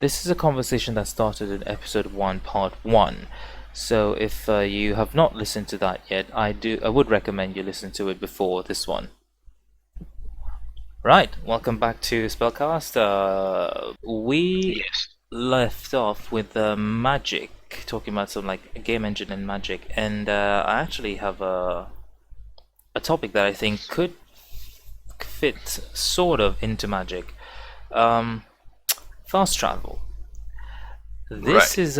This is a conversation that started in episode 1, part 1. So if you have not listened to that yet, I would recommend you listen to it before this one. Right, welcome back to SpellCast. We Yes. left off with magic, talking about some like game engine and magic, and I actually have a topic that I think could fit sort of into magic. Um, Fast travel. This Right. is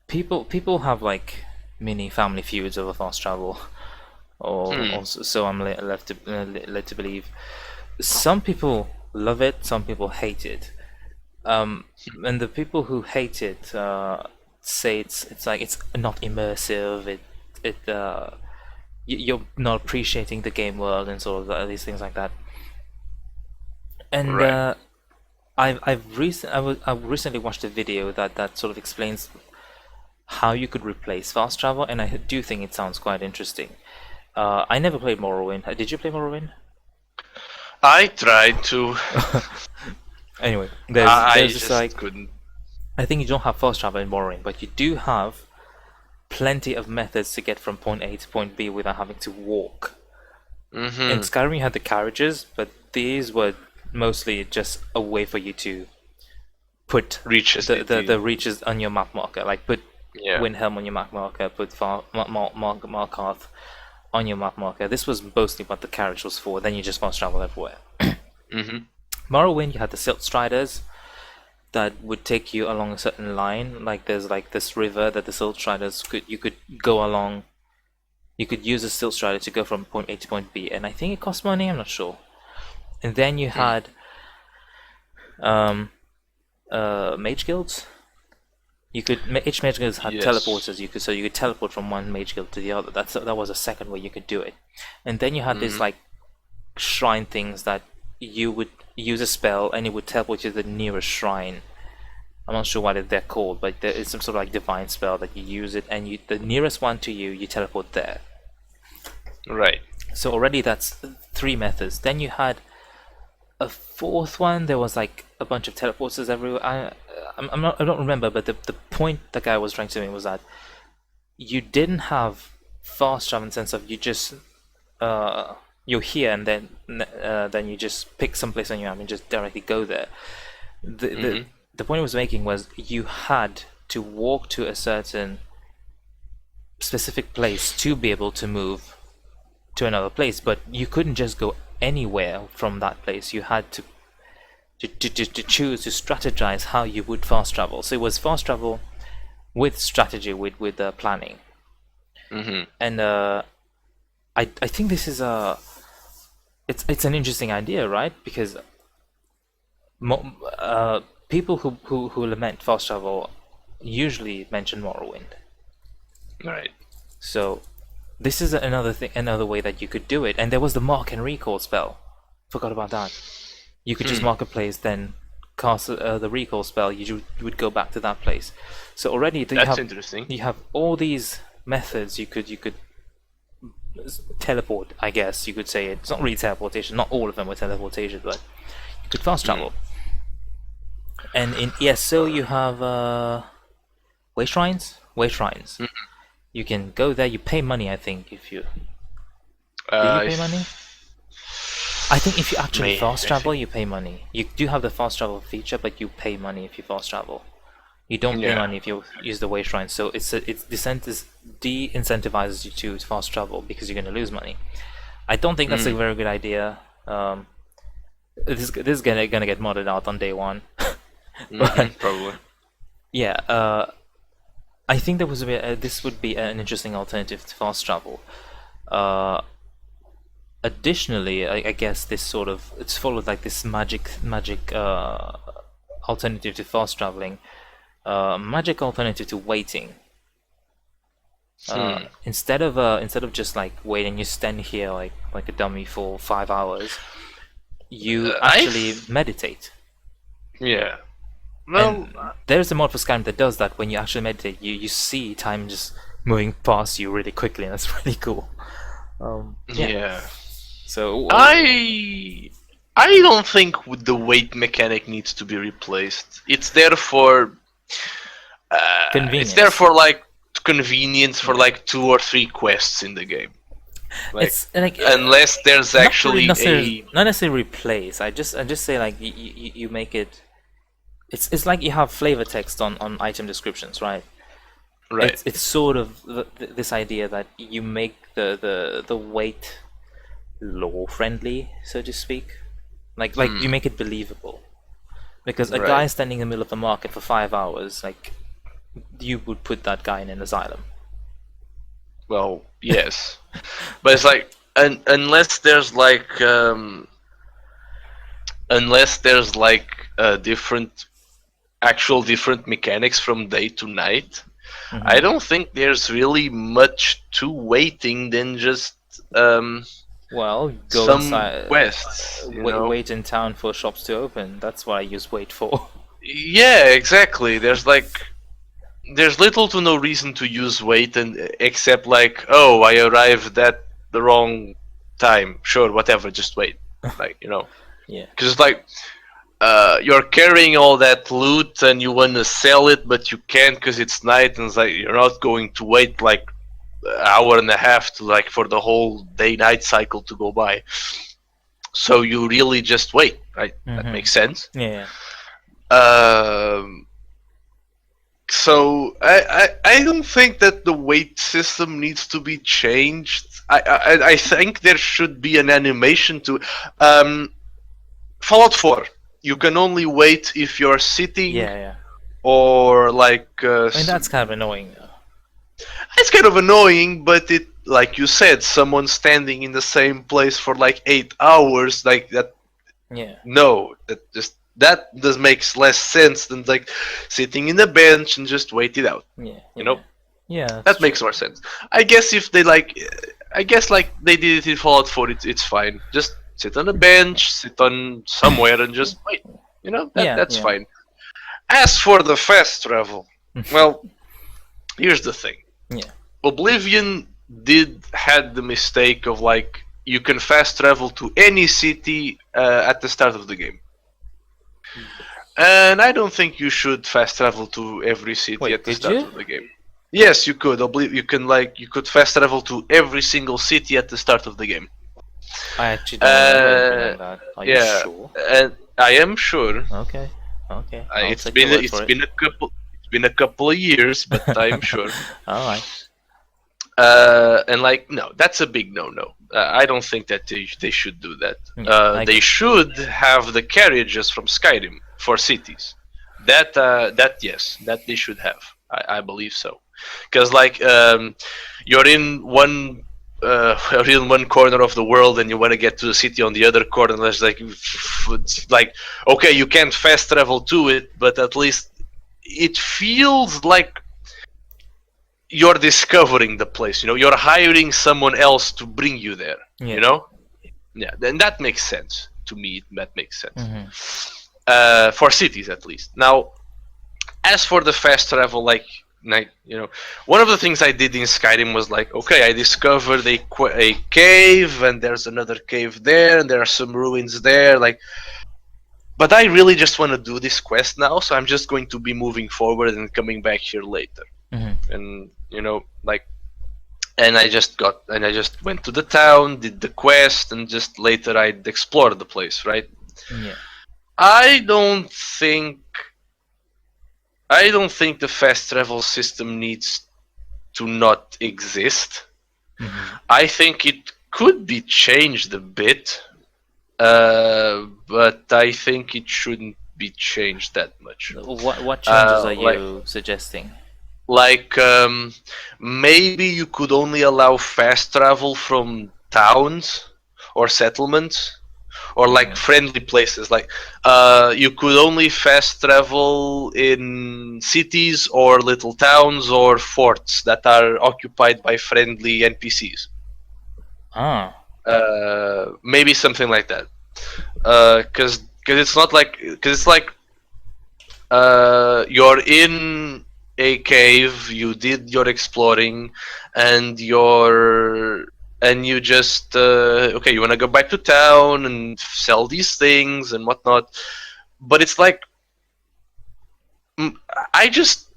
people have like mini family feuds over fast travel, or Hmm. so I'm led to believe. Some people love it, some people hate it. Um, and the people who hate it say it's like it's not immersive. You're not appreciating the game world and sort of these things like that. And Right. I've recently watched a video that sort of explains how you could replace fast travel, and I do think it sounds quite interesting. I never played Morrowind. Did you play Morrowind? I tried to. Anyway, I there's this just like couldn't. I think you don't have fast travel in Morrowind, but you do have plenty of methods to get from point A to point B without having to walk. In Mm-hmm. Skyrim, you had the carriages, but these were mostly just a way for you to put Reach a the city. reaches on your map marker. Like put Yeah. Windhelm on your map marker, put Markarth on your map marker. This was mostly what the carriage was for. Then you just fast travel everywhere. Mm-hmm. Morrowind, you had the Silt Striders that would take you along a certain line. Like there's like this river that the Silt Striders could go along. You could use a Silt Strider to go from point A to point B, and I think it cost money. I'm not sure. And then you Hmm. had um, mage guilds. Each mage guild had Yes. teleporters. You could teleport from one mage guild to the other. That was a second way you could do it. And then you had these Mm-hmm. like shrine things that you would use a spell and it would teleport you to the nearest shrine. I'm not sure what they're called, but there is some sort of like divine spell that you use it, and the nearest one to you teleport there. Right. So already that's three methods. Then you had a fourth one. There was like a bunch of teleporters everywhere. I don't remember, but the point the guy was trying to make was that you didn't have fast travel in the sense of you just you're here and then you just pick some place on your map and just directly go there. The the Mm-hmm. the point I was making was you had to walk to a certain specific place to be able to move to another place, but you couldn't just go anywhere from that place. You had to choose to strategize how you would fast travel. So it was fast travel with strategy, with planning. Mm-hmm. And I think this is a it's an interesting idea, right? Because people who lament fast travel usually mention Morrowind. Right. So this is another way that you could do it. And there was the mark and recall spell. Forgot about that. You could just Hmm. mark a place, then cast the recall spell. You would go back to that place. So already That's interesting. you have all these methods. You could teleport. I guess you could say it's not really teleportation. Not all of them were teleportation, but you could fast Hmm. travel. And in ESO you have way shrines. Way shrines. You can go there. You pay money. I think if you do you pay money? I think if you actually May fast I think. travel, you pay money. You do have the fast travel feature, but you pay money if you fast travel. You don't pay Yeah. money if you use the way shrine. So it de-incentivizes you to fast travel because you're going to lose money. I don't think that's a Mm. very good idea. This is gonna get modded out on day one. Mm-hmm. But Probably. yeah, I think this would be an interesting alternative to fast travel. Uh, Additionally, I guess this sort of it's followed like this magic alternative to fast traveling, magic alternative to waiting. Hmm. Instead of just like waiting, you stand here like a dummy for 5 hours. You actually I've. meditate, Yeah. Well. and there's a mod for Skyrim that does that. When you actually meditate, you see time just moving past you really quickly, and that's really cool. Yeah. Yeah. So I I don't think the wait mechanic needs to be replaced. It's there for Convenience. like convenience for Yeah. like 2 or 3 quests in the game. Like It's like unless there's not really actually necessarily not necessarily replace. I just say like you make it. It's like you have flavor text on item descriptions, right? right. It's sort of this idea that you make the weight law friendly, so to speak. Like you make it believable. Because a guy Right. standing in the middle of the market for 5 hours, like you would put that guy in an asylum. Well, yes, but it's like unless there's like different different mechanics from day to night. I don't think there's really much to waiting than just Well, go some inside, quests, you know. wait in town for shops to open. That's what I use wait for. Yeah, exactly. There's little to no reason to use wait, and except like, oh, I arrived at the wrong time. Sure, whatever, just wait. Like, you know, Yeah. because it's like you're carrying all that loot and you want to sell it, but you can't because it's night, and it's like you're not going to wait like an hour and a half to like for the whole day-night cycle to go by. So you really just wait, right? That makes sense. Yeah. Um, so I don't think that the wait system needs to be changed. I think there should be an animation to Fallout 4. You can only wait if you're sitting Yeah. or like. I mean, that's kind of annoying, though. It's kind of annoying, but it, like you said, someone standing in the same place for like 8 hours, like that. Yeah. No, that does makes less sense than like sitting in a bench and just wait it out. Yeah. You know, Yeah. That's that true. makes more sense. I guess if they like, I guess like they did it in Fallout 4, it's fine. Just sit on a bench, sit on somewhere, and just wait. You know, that's Yeah. fine. As for the fast travel, well, here's the thing. Yeah. Oblivion had the mistake of like you can fast travel to any city at the start of the game. And I don't think you should fast travel to every city Wait, at the did start you? of the game. Yes, you could. You could fast travel to every single city at the start of the game. I actually don't remember anything like that. Are you Yeah, sure? and I am sure. Okay. I'll It's take your word it's for it. been a couple of years, but I'm sure. All right. And like, no, that's a big no-no. I don't think that they should do that. Yeah, They should have the carriages from Skyrim for cities. That yes, that they should have. I believe so. Because like, you're in one. You're in one corner of the world, and you want to get to the city on the other corner. And it's like, okay, you can't fast travel to it, but at least it feels like you're discovering the place. You know, you're hiring someone else to bring you there. Yeah. You know, yeah, then that makes sense to me. That makes sense for cities at least. Now, as for the fast travel, like you know, one of the things I did in Skyrim was like, okay, I discovered a cave, and there's another cave there, and there are some ruins there, like. But I really just want to do this quest now, so I'm just going to be moving forward and coming back here later. And you know, like, and I just went to the town, did the quest, and just later I'd explore the place, right? Yeah. I don't think the fast travel system needs to not exist. I think it could be changed a bit, but I think it shouldn't be changed that much. What changes are you suggesting? Like, maybe you could only allow fast travel from towns or settlements, or like friendly places. Like, you could only fast travel in cities or little towns or forts that are occupied by friendly NPCs. Maybe something like that. Because it's not like, because it's like you're in a cave, you did your exploring, and and you just okay, you want to go back to town and sell these things and whatnot, but it's like I just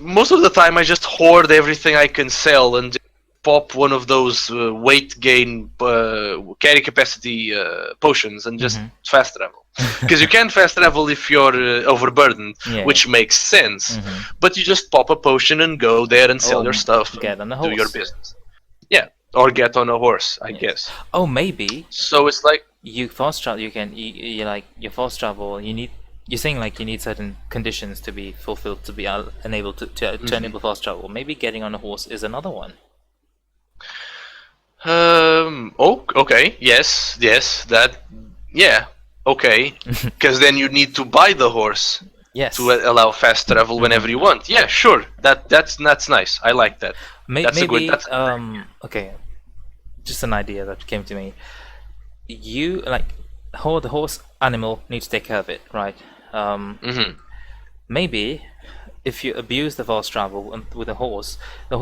most of the time I just hoard everything I can sell and just pop one of those weight gain carry capacity potions and just fast travel, because you can't fast travel if you're overburdened, which makes sense. But you just pop a potion and go there and sell your stuff, get on a horse. do your business. Yeah, or get on a horse, I guess. Oh, maybe. So it's like you fast travel. You can you like your fast travel. You need. You're saying like you need certain conditions to be fulfilled to be enabled to enable fast travel. Maybe getting on a horse is another one. Oh, okay. Yes. That. Yeah. Okay. Because then you need to buy the horse. Yes. To allow fast travel whenever you want. Yeah, sure. That's nice. I like that. Maybe. Okay. Just an idea that came to me. You like the horse animal needs to take care of it, right? Maybe if you abuse the fast travel with a horse,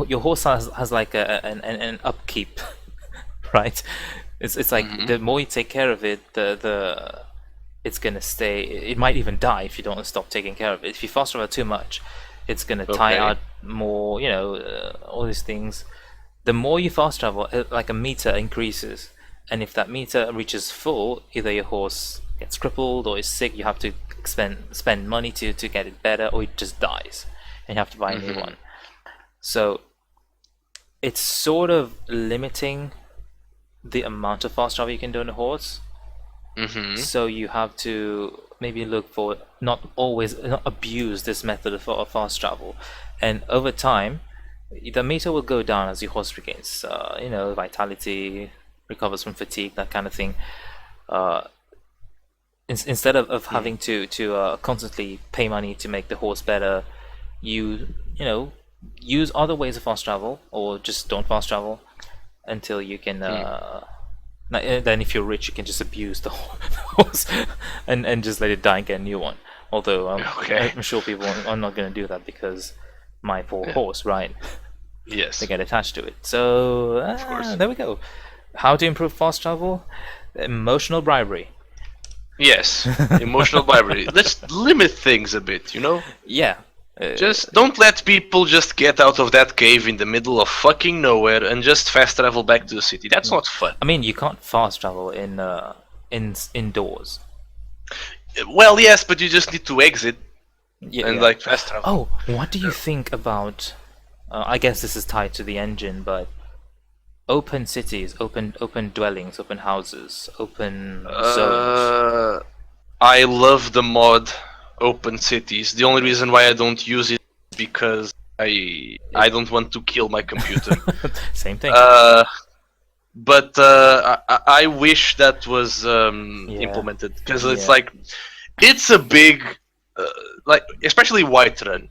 your horse has like an upkeep, right? It's like the more you take care of it, the it's gonna stay. It might even die if you don't stop taking care of it. If you fast travel too much, it's gonna tire out more. You know, all these things. The more you fast travel, like a meter increases, and if that meter reaches full, either your horse gets crippled or is sick. You have to spend money to get it better, or it just dies, and you have to buy a new one. So it's sort of limiting the amount of fast travel you can do on a horse. So you have to maybe look for not abuse this method of fast travel, and over time the meter will go down as your horse regains vitality, recovers from fatigue, that kind of thing. Instead of having to constantly pay money to make the horse better, you use other ways of fast travel, or just don't fast travel until you can then if you're rich, you can just abuse the horse and just let it die and get a new one. Although I'm sure people are not going to do that, because my poor horse, right? Yes. They get attached to it. So there we go. How to improve fast travel? Emotional bribery. Yes, emotional bribery. Let's limit things a bit, Yeah. Just don't let people just get out of that cave in the middle of fucking nowhere and just fast travel back to the city. That's not fun. I mean, you can't fast travel indoors. Well, yes, but you just need to exit like fast travel. Oh, what do you think about? I guess this is tied to the engine, but open cities, open dwellings, open houses, open zones. I love the mod Open Cities. The only reason why I don't use it is because I don't want to kill my computer. Same thing. But I wish that was implemented, because it's like it's a big like, especially Whiterun,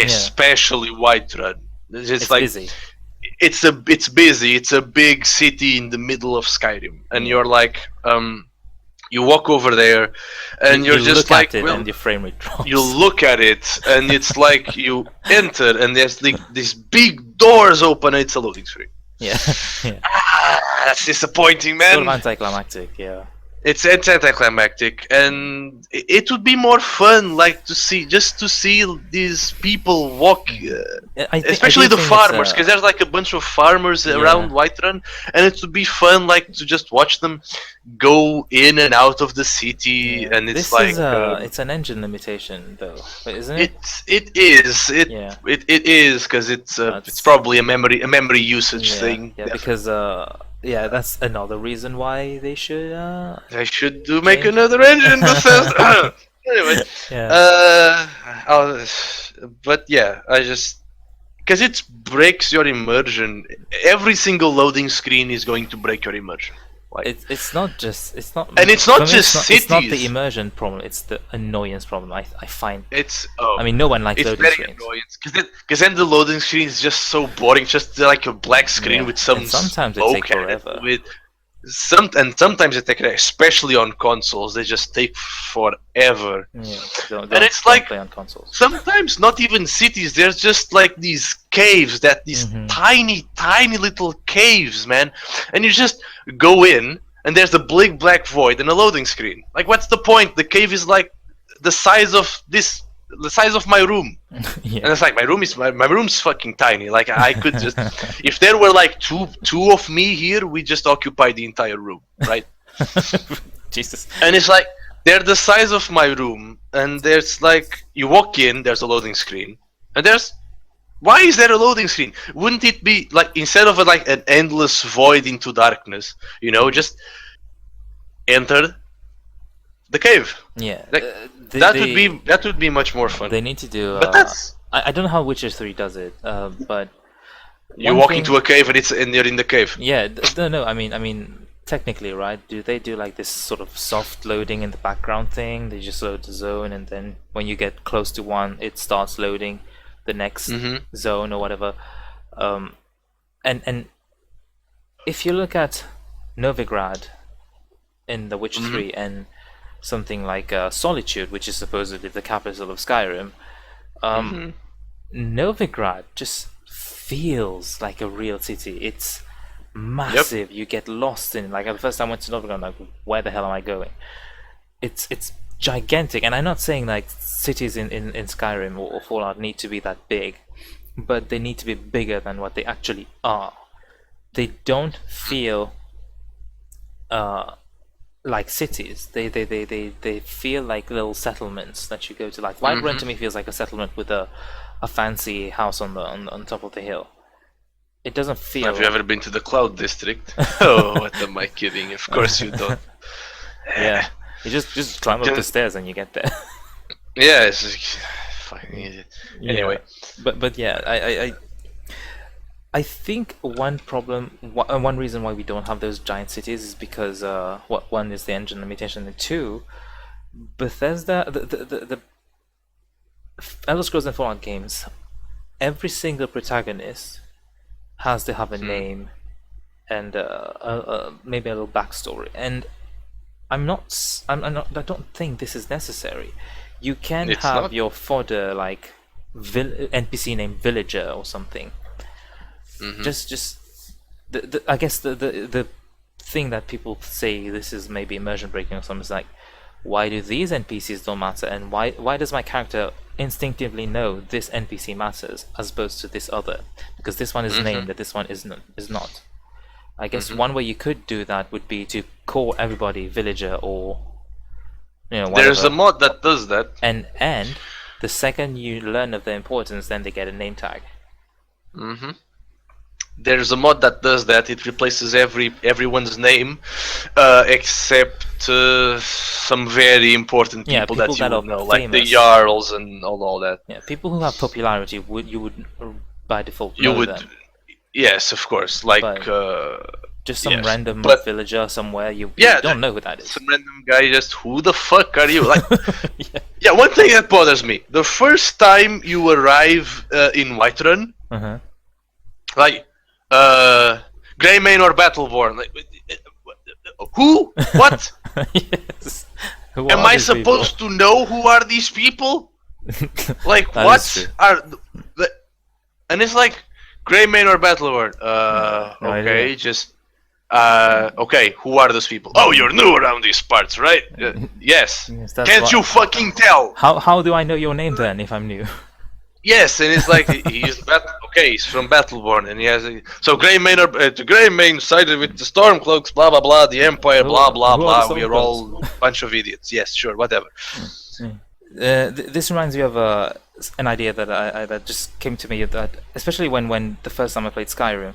especially Whiterun. It's like busy. It's busy. It's a big city in the middle of Skyrim, and you're like you walk over there, and you're just look like, at it and your frame rate drops. You look at it, and it's like you enter, and there's like these big doors open, and it's a loading screen. Yeah. That's disappointing, man. Sort of anticlimactic, yeah. It's anticlimactic, and it would be more fun, like to see these people walk, especially the farmers, because there's like a bunch of farmers around Whiterun, and it would be fun, like to just watch them go in and out of the city, and it's it's an engine limitation, though, isn't it? It is, because it's probably a memory usage thing. Yeah, because that's another reason why they should. They should make another engine. Bethesda. Anyway, but yeah, because it breaks your immersion. Every single loading screen is going to break your immersion. Like, it's not just cities. It's not the immersion problem. It's the annoyance problem. I find it's. I mean, no one likes loading screens. It's very annoying, because then the loading screen is just so boring. Just like a black screen with some and sometimes smoke it takes forever. sometimes they take, especially on consoles, they just take forever. Yeah, And it's don't like play on consoles. sometimes not even cities. There's just like these caves, these tiny little caves, man. And you just go in, and there's a big black void and a loading screen. Like, what's the point? The cave is like the size of my room. Yeah. And it's like, my room's fucking tiny. Like, I could just, if there were like two of me here, we just occupy the entire room, right? Jesus. And it's like, they're the size of my room, and there's like, you walk in, there's a loading screen, and why is there a loading screen? Wouldn't it be like, instead of like an endless void into darkness, just enter the cave? Yeah. Like, that would be much more fun. They need to do. But that's, I don't know how Witcher 3 does it, but you walk into a cave and you're in the cave. yeah, no. I mean, technically, right? Do they do like this sort of soft loading in the background thing? They just load the zone, and then when you get close to one, it starts loading the next zone or whatever. And if you look at Novigrad in The Witcher 3 and something like Solitude, which is supposedly the capital of Skyrim, Novigrad just feels like a real city. It's massive. You get lost in it. Like, the first time I went to Novigrad, I'm like, where the hell am I going? It's gigantic, and I'm not saying like cities in Skyrim or Fallout need to be that big, but they need to be bigger than what they actually are. They don't feel like cities. They feel like little settlements that you go to. Like Whiterun to me feels like a settlement with a fancy house on top of the hill. It doesn't feel. Have you ever been to the Cloud District? Oh, what am I kidding? Of course you don't. Yeah, you just climb up the stairs and you get there. Yeah, it's just fucking easy. Anyway, but yeah, I think one reason why we don't have those giant cities is because one is the engine limitation, and two, Bethesda, the Elder Scrolls and Fallout games, every single protagonist has to have a name and maybe a little backstory. And I don't think this is necessary. You can have your fodder like NPC named Villager or something. Just I guess the thing that people say this is maybe immersion breaking or something is like, why do these NPCs don't matter, and why does my character instinctively know this NPC matters as opposed to this other, because this one is named and this one is not. I guess one way you could do that would be to call everybody Villager or whatever. There's a mod that does that, and the second you learn of their importance, then they get a name tag. There's a mod that does that. It replaces everyone's name, except some very important people that you would know, like the Jarls and all that. Yeah, people who have popularity you would by default know them. Yes, of course. Like just some random villager somewhere. You don't know who that is. Some random guy. Just who the fuck are you? Like, yeah. One thing that bothers me: the first time you arrive in Whiterun, like. Greymane or Battleborn? Like, who? What? Yes. Am I supposed to know who are these people? Like, what are? And it's like Greymane or Battleborn. Okay, just okay. Who are those people? Oh, you're new around these parts, right? Yes. Can't you fucking tell? How do I know your name then if I'm new? Yes, and it's like he's from Battleborn, and he has so Greymane sided with the Stormcloaks, blah blah blah, the Empire, blah blah blah. We are all a bunch of idiots. Yes, sure, whatever. This reminds me of an idea that just came to me, that especially when the first time I played Skyrim,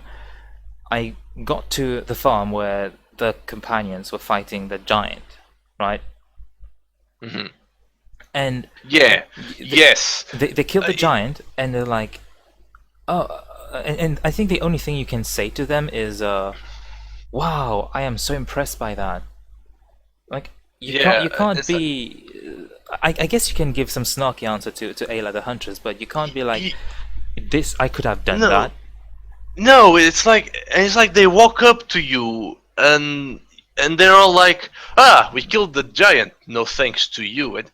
I got to the farm where the companions were fighting the giant, right? And they killed the giant, and they're like, oh, and I think the only thing you can say to them is, wow, I am so impressed by that. Like, you can't be. I guess you can give some snarky answer to Ayla the Huntress, but you can't be like, this I could have done that. No, it's like they walk up to you and they're all like, we killed the giant. No thanks to you. And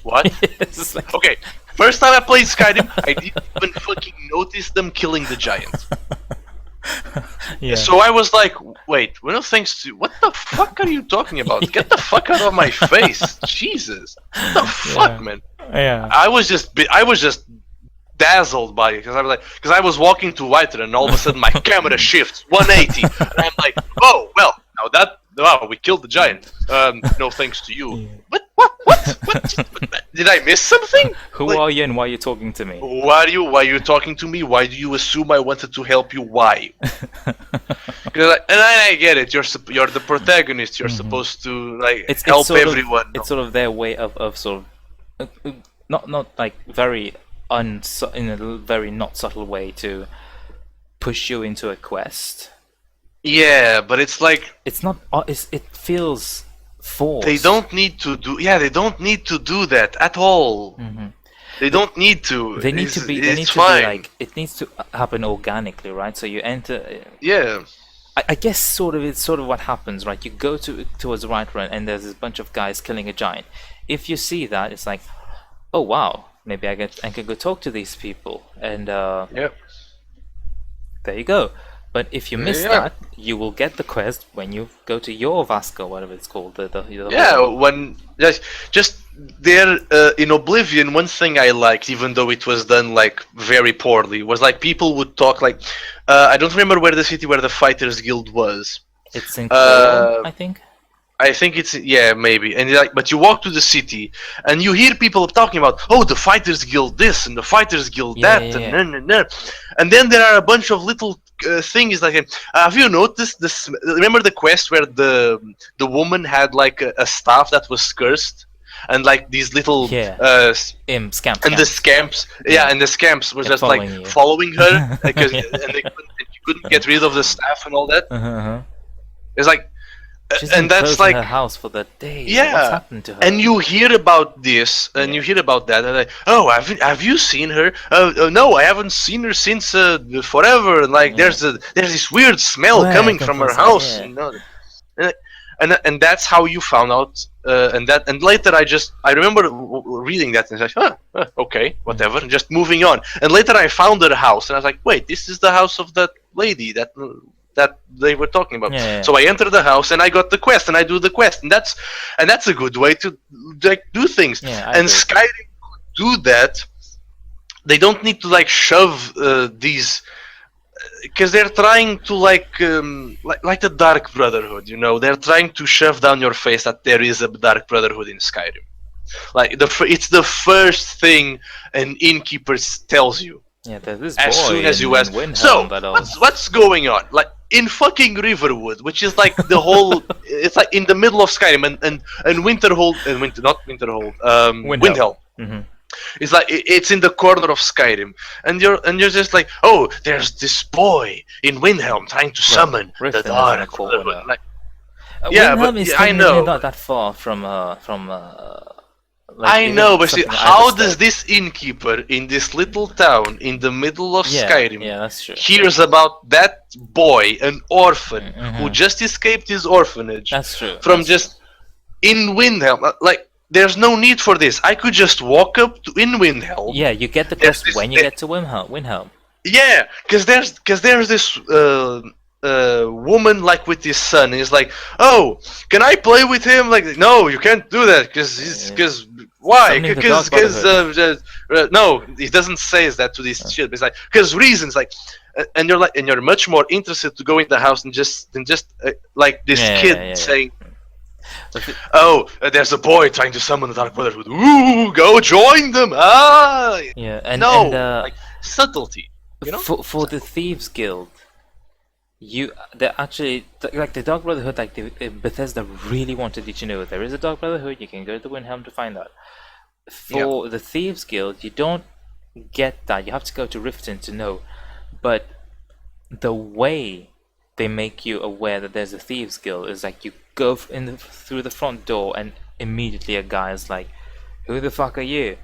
what? It's like, Okay, first time I played Skyrim, I didn't even fucking notice them killing the giant. yeah. So I was like, wait, well, no thanks to... What the fuck are you talking about? Get the fuck out of my face. Jesus. What the fuck, man? Yeah. I was just dazzled by it, because I was walking to Whiter and all of a sudden my camera shifts 180 and I'm like, oh, well, now that... Wow, we killed the giant. No thanks to you. Yeah. What? Did I miss something? Who are you and why are you talking to me? Why are you talking to me? Why do you assume I wanted to help you? Why? And I get it. You're the protagonist. You're supposed to help everyone. It's sort of their way of sort of not like very in a very not subtle way to push you into a quest. Yeah, but it's like it's not. It feels forced. They don't need to do. Yeah, they don't need to do that at all. Mm-hmm. They don't need to. They need to be. They need to be like. It needs to happen organically, right? So you enter. Yeah. I guess it's sort of what happens, right? You go towards the right run, and there's this bunch of guys killing a giant. If you see that, it's like, oh wow, maybe I can go talk to these people, and Yep. There you go. But if you miss that, you will get the quest when you go to your Vasco, whatever it's called. When just there in Oblivion, one thing I liked, even though it was done like very poorly, was like people would talk like I don't remember where the city where the Fighters Guild was. It's in Cologne, I think. I think it's maybe, and but you walk to the city and you hear people talking about the Fighters Guild this and the Fighters Guild that and then there are a bunch of little things like have you noticed this? Remember the quest where the woman had like a staff that was cursed and like these little scamps and the scamps and the scamps were just like following her because and you couldn't get rid of the staff and all that. It's like. And that's like her house for the day. Yeah, what's happened to her? And you hear about this, and you hear about that, and like, have you seen her? No, I haven't seen her since forever. And like, there's this weird smell coming from her house. You know? And that's how you found out. And later I remember reading that and I was like, okay, whatever, and just moving on. And later I found her house, and I was like, wait, this is the house of that lady that they were talking about. So I enter the house and I got the quest and I do the quest, and that's a good way to like do things. And Skyrim could do that. They don't need to like shove these because they're trying to like the Dark Brotherhood, you know. They're trying to shove down your face that there is a Dark Brotherhood in Skyrim. Like it's the first thing an innkeeper tells you. Yeah, there's this as boy soon as you ask. So what's going on? Like in fucking Riverwood, which is like the whole. It's like in the middle of Skyrim and Winterhold and Windhelm. Mm-hmm. It's like it's in the corner of Skyrim, and you're just like, there's this boy in Windhelm trying to summon the Dark Brotherhood. Like, Windhelm is I know not that far from I know, but see, how does this innkeeper in this little town in the middle of Skyrim that's true. hears about that boy, an orphan, who just escaped his orphanage just in Windhelm? Like, there's no need for this. I could just walk up to in Windhelm. Yeah, you get the quest when you get to Windhelm. Yeah, because there's this woman like with his son. He's like, can I play with him? Like, no, you can't do that because why? Because no, he doesn't say that to this shit. But it's like because reasons like, and you're much more interested to go in the house than just like this kid saying. There's a boy trying to summon the Dark Brotherhood. Ooh, go join them! Like subtlety. You know? For the Thieves Guild, they're actually like the Dark Brotherhood. Like Bethesda really wanted you to know there is a Dark Brotherhood. You can go to Windhelm to find that. For the Thieves Guild, you don't get that. You have to go to Riften to know. But the way they make you aware that there's a Thieves Guild is like you go through the front door and immediately a guy is like, "Who the fuck are you?"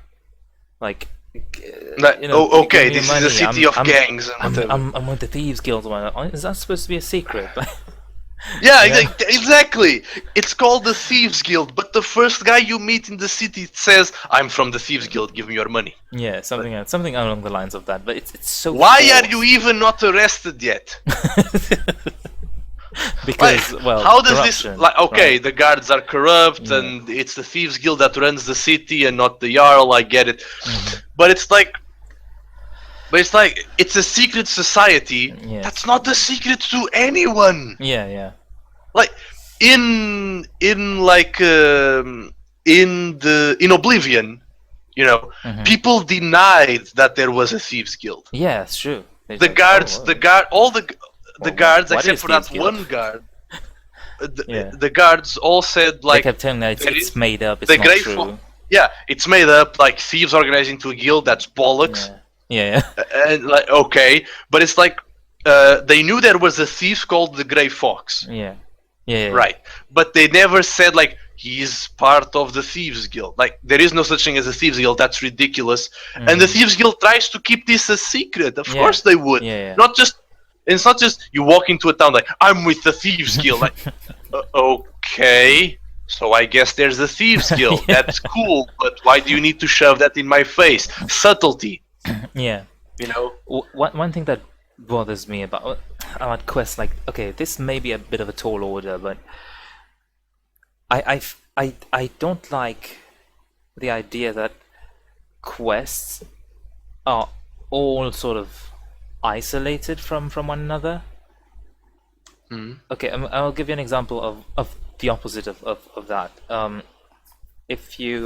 Like, okay, this is a city of gangs and whatever. I'm with the Thieves Guild. Is that supposed to be a secret? Yeah, exactly. It's called the Thieves Guild, but the first guy you meet in the city says, "I'm from the Thieves Guild. Give me your money." Yeah, something along the lines of that. But it's so Why are you forced. even not arrested yet? Like, Because, well, how does this? corruption, Like, okay, right? the guards are corrupt, Yeah. and it's the Thieves Guild that runs the city, and not the Jarl. I get it, Mm-hmm. but it's a secret society. Yes. That's not a secret to anyone. Yeah, yeah. Like in Oblivion, Mm-hmm. people denied that there was a thieves guild. Yeah, it's true. They're The like, oh, guards, the guard, all the guards what except is for that Thieves Guild? one guard, Yeah. the guards all said They like kept telling that there it's is made up, it's the not Grey true. Yeah, it's made up. Like thieves organized into a guild. That's bollocks. Yeah. Yeah, And like okay, but it's like they knew there was a thief called the Grey Fox. yeah. Yeah. Yeah. Right. But they never said like he's part of the Thieves Guild. Like there is no such thing as a Thieves Guild. That's ridiculous. And the Thieves Guild tries to keep this a secret. Of Yeah. course they would. Yeah, yeah. Not just it's not just you walk into a town like I'm with the Thieves Guild. Like okay. So I guess there's a Thieves Guild. Yeah. That's cool, but why do you need to shove that in my face? Subtlety, Yeah. you know? One thing that bothers me about quests, like, okay, this may be a bit of a tall order, but I don't like the idea that quests are all sort of isolated from one another. Okay, I'll give you an example of the opposite of that. If you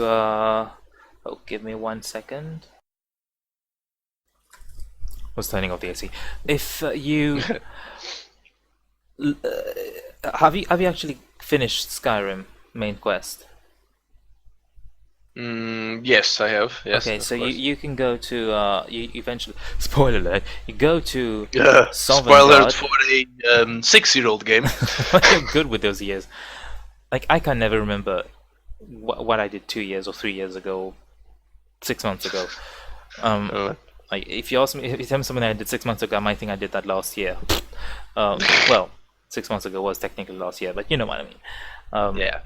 give me 1 second. Was turning off the AC. If you have you actually finished Skyrim main quest? Yes, I have. Yes. Okay, of so course. you can go to you eventually, spoiler alert, you go to Spoiler Sovngarde. for a 6-year-old game. You're good with those years. Like, I can never remember what I did 2 years or 3 years ago, 6 months ago. Like, if you ask me, if you tell me something that I did 6 months ago, I might think I did that last year. Well, 6 months ago was technically last year, but you know what I mean. Yeah.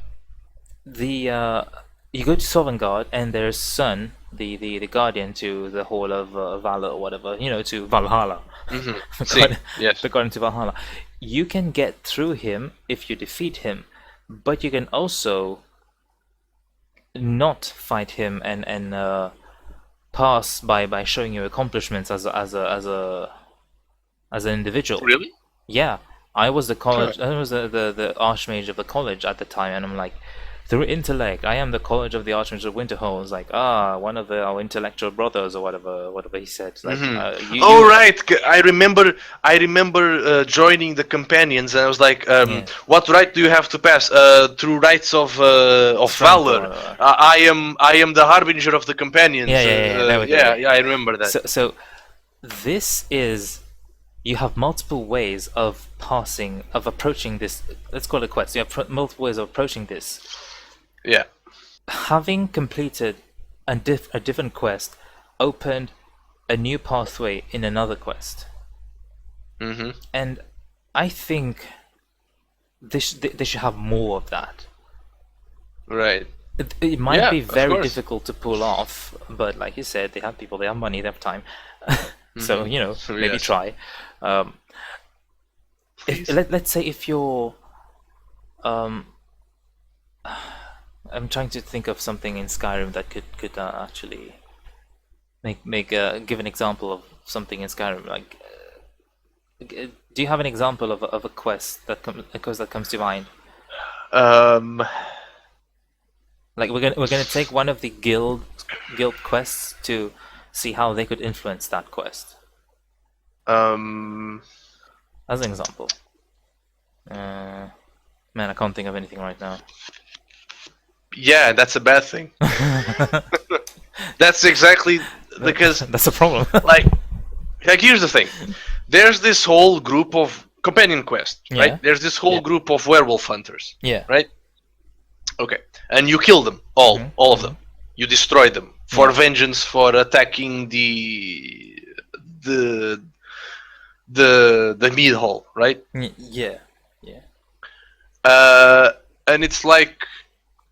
You go to Sovngarde, and there's Sun, the guardian to the Hall of Valor or whatever, to Valhalla. See, yes. The guardian to Valhalla. You can get through him if you defeat him, but you can also not fight him and pass by showing your accomplishments as an individual. Really? Yeah, I was the college. I was the archmage of the college at the time, and I'm like, through intellect, I am the college of the archmage of Winterhold. It's like, one of our intellectual brothers or whatever he said. Like, Right. I remember joining the companions, and I was like, "What right do you have to pass? Through rites of valor. I am the harbinger of the companions." Yeah. I remember that. So this is. You have multiple ways of approaching this. Let's call it quest. You have multiple ways of approaching this. Yeah. Having completed a different quest, opened a new pathway in another quest. And I think they should have more of that. Right. It might be very difficult to pull off, but like you said, they have people, they have money, they have time. So, maybe try. Let's say if you're I'm trying to think of something in Skyrim that could actually give an example of something in Skyrim. Like, do you have an example of a quest that comes to mind? Like, we're gonna take one of the guild quests to see how they could influence that quest. As an example. Man, I can't think of anything right now. Yeah, that's a bad thing. That's exactly because that's a problem. like here's the thing. There's this whole group of companion quest, right? Yeah. There's this whole group of werewolf hunters. Yeah. Right? Okay. And you kill them all of them. You destroy them for vengeance for attacking the mead hall, right? Yeah. And it's like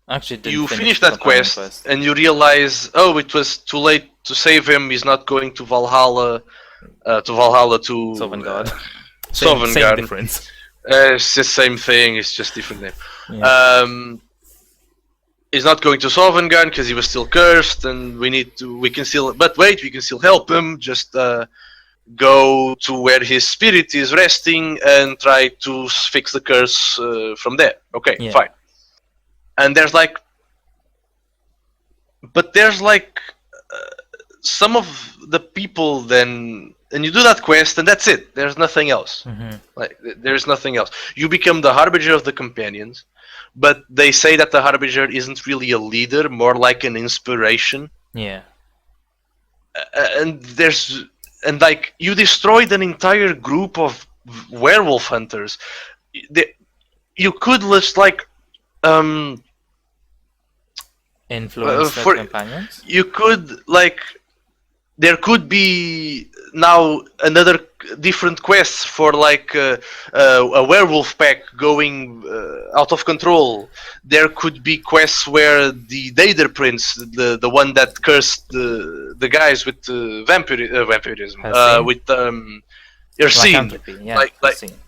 Actually, didn't you finish finish the that companion quest and you realize, oh, it was too late to save him. He's not going to Valhalla. To Sovngarde. Same Sovngarde. difference. It's the same thing. It's just different name. Yeah. He's not going to Sovngarde because he was still cursed, and we can still help him. Just go to where his spirit is resting and try to fix the curse from there. Okay, Yeah. fine. And there's like some of the people then, and you do that quest and that's it. There's nothing else. Like there's nothing else. You become the harbinger of the companions, but they say that the harbinger isn't really a leader, more like an inspiration. Yeah. And like you destroyed an entire group of werewolf hunters. You could just like Influence the companions? You could like there could be now another different quests for like a werewolf pack going out of control. There could be quests where the Dader Prince, the one that cursed the guys with vampirism, with Ersine,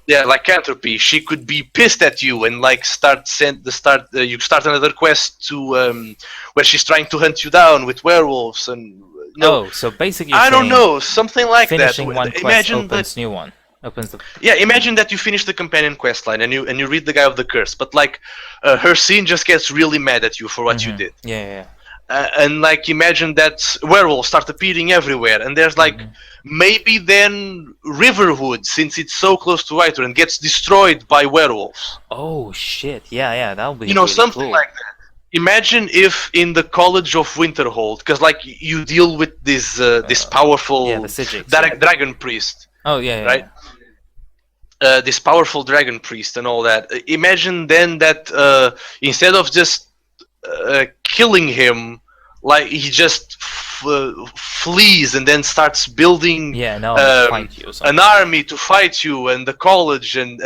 lycanthropy. She could be pissed at you and like you start another quest to where she's trying to hunt you down with werewolves and. No, so basically, I don't know, something like finishing that. One quest opens new one. Opens the. Yeah, imagine that you finish the companion quest line and you read the guy of the curse, but like her scene just gets really mad at you for what you did. Yeah. And like imagine that werewolves start appearing everywhere, and there's like maybe then Riverwood, since it's so close to Whiterun, gets destroyed by werewolves. Oh shit! Yeah, that would be really something cool. Like that. Imagine if in the College of Winterhold, because like you deal with this this powerful dragon priest. Oh yeah. Right. This powerful dragon priest and all that. Imagine then that instead of just killing him, like he just flees and then starts building an army to fight you and the college and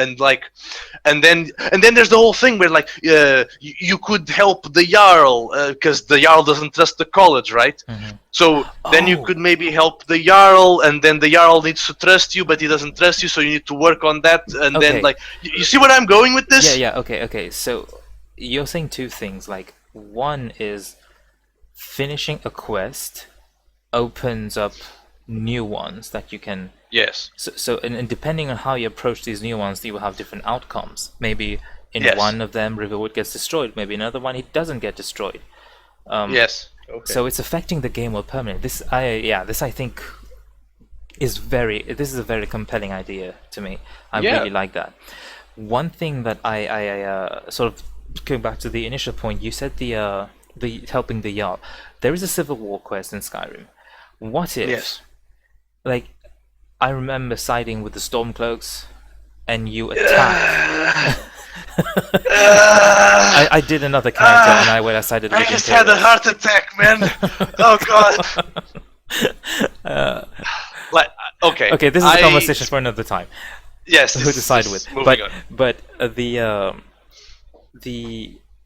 then there's the whole thing where like you could help the Jarl because the Jarl doesn't trust the college, right? So then you could maybe help the Jarl, and then the Jarl needs to trust you, but he doesn't trust you, so you need to work on that. And then like you see where I'm going with this? Yeah. Okay. So you're saying two things. Like one is finishing a quest opens up new ones that you can. Yes. So and depending on how you approach these new ones, you will have different outcomes. Maybe in one of them, Riverwood gets destroyed. Maybe another one, he doesn't get destroyed. Yes. Okay. So it's affecting the game more permanently. This I think is a very compelling idea to me. I really like that. One thing that I sort of going back to the initial point, you said the helping the Jarl. There is a Civil War quest in Skyrim. What if, like, I remember siding with the Stormcloaks, and you attack. I did another character, and I sided with. I just had a heart attack, man. Oh god. Okay, this is a conversation for another time. Yes. Who to side with? But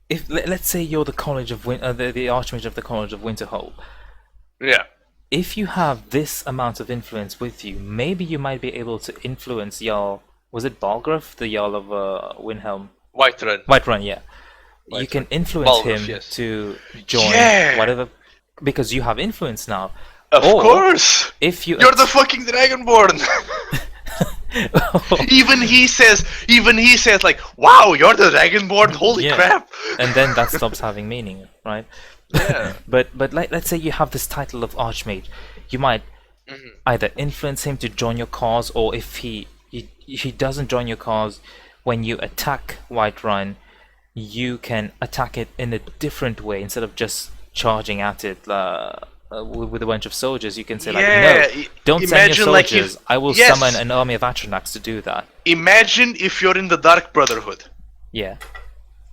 if let's say you're the College of the Archmage of the College of Winterhold. Yeah. If you have this amount of influence with you, maybe you might be able to influence Jarl. Was it Balgruuf, the Jarl of Windhelm? Whiterun, yeah. You can influence him to join whatever, because you have influence now. Of course. If you're the fucking Dragonborn. Even he says like, wow, you're the Dragonborn, holy crap. And then that stops having meaning, right? Yeah. but let's say you have this title of Archmage, you might either influence him to join your cause, or if he doesn't join your cause, when you attack Whiterun, you can attack it in a different way. Instead of just charging at it with a bunch of soldiers, you can say no, don't send your soldiers. I will summon an army of Atronachs to do that. Imagine if you're in the Dark Brotherhood. Yeah.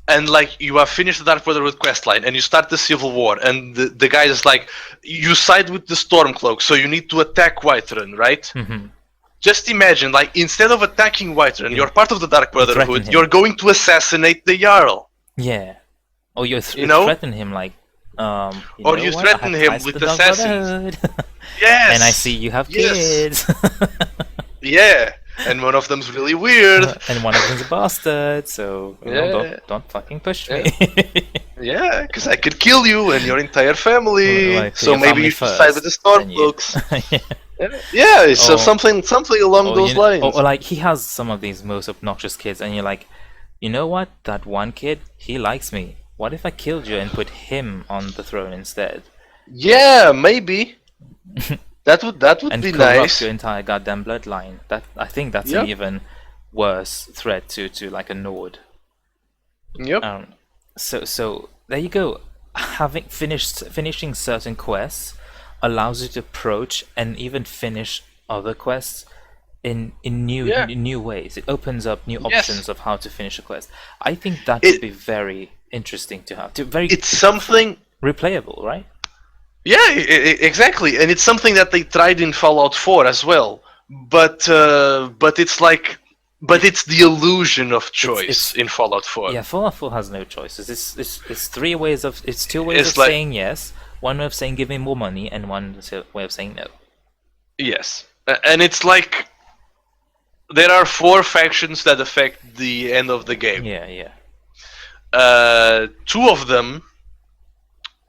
And like you have finished the Dark Brotherhood questline, and you start the Civil War, and the guy is like, you side with the Stormcloak, so you need to attack Whiterun, right? Just imagine, like, instead of attacking Whiterun, you're part of the Dark Brotherhood, him. you're going to assassinate the Jarl. Yeah. Or you You know? threaten him like, Or know you what? threaten I have him ties to with the Dark assassins. Brotherhood. Yes! And I see you have Yes. kids. Yeah, and one of them's really weird. And one of them's a bastard, so you know, Yeah. don't fucking push Yeah. me. Yeah, because I could kill you and your entire family. Like, so your maybe family you should side with the first, then you- Stormbooks. Yeah, so Or- something along those lines. Or like he has some of these most obnoxious kids, and you're like, you know what? That one kid, he likes me. What if I killed you and put him on the throne instead? Yeah, maybe. That would And be corrupt nice. your entire goddamn bloodline. That I think that's Yep. an even worse threat to like a Nord. Yep. So there you go. Finishing certain quests allows you to approach and even finish other quests in new ways. It opens up new Yes. options of how to finish a quest. I think that It- would be very interesting to have. Very It's something. replayable, right? Yeah, exactly, and it's something that they tried in Fallout 4 as well. But it's like, it's the illusion of choice in Fallout 4. Yeah, Fallout 4 has no choices. It's two ways of It's like- saying yes. One way of saying give me more money, and one way of saying no. Yes, and it's like there are 4 factions that affect the end of the game. Yeah. 2 of them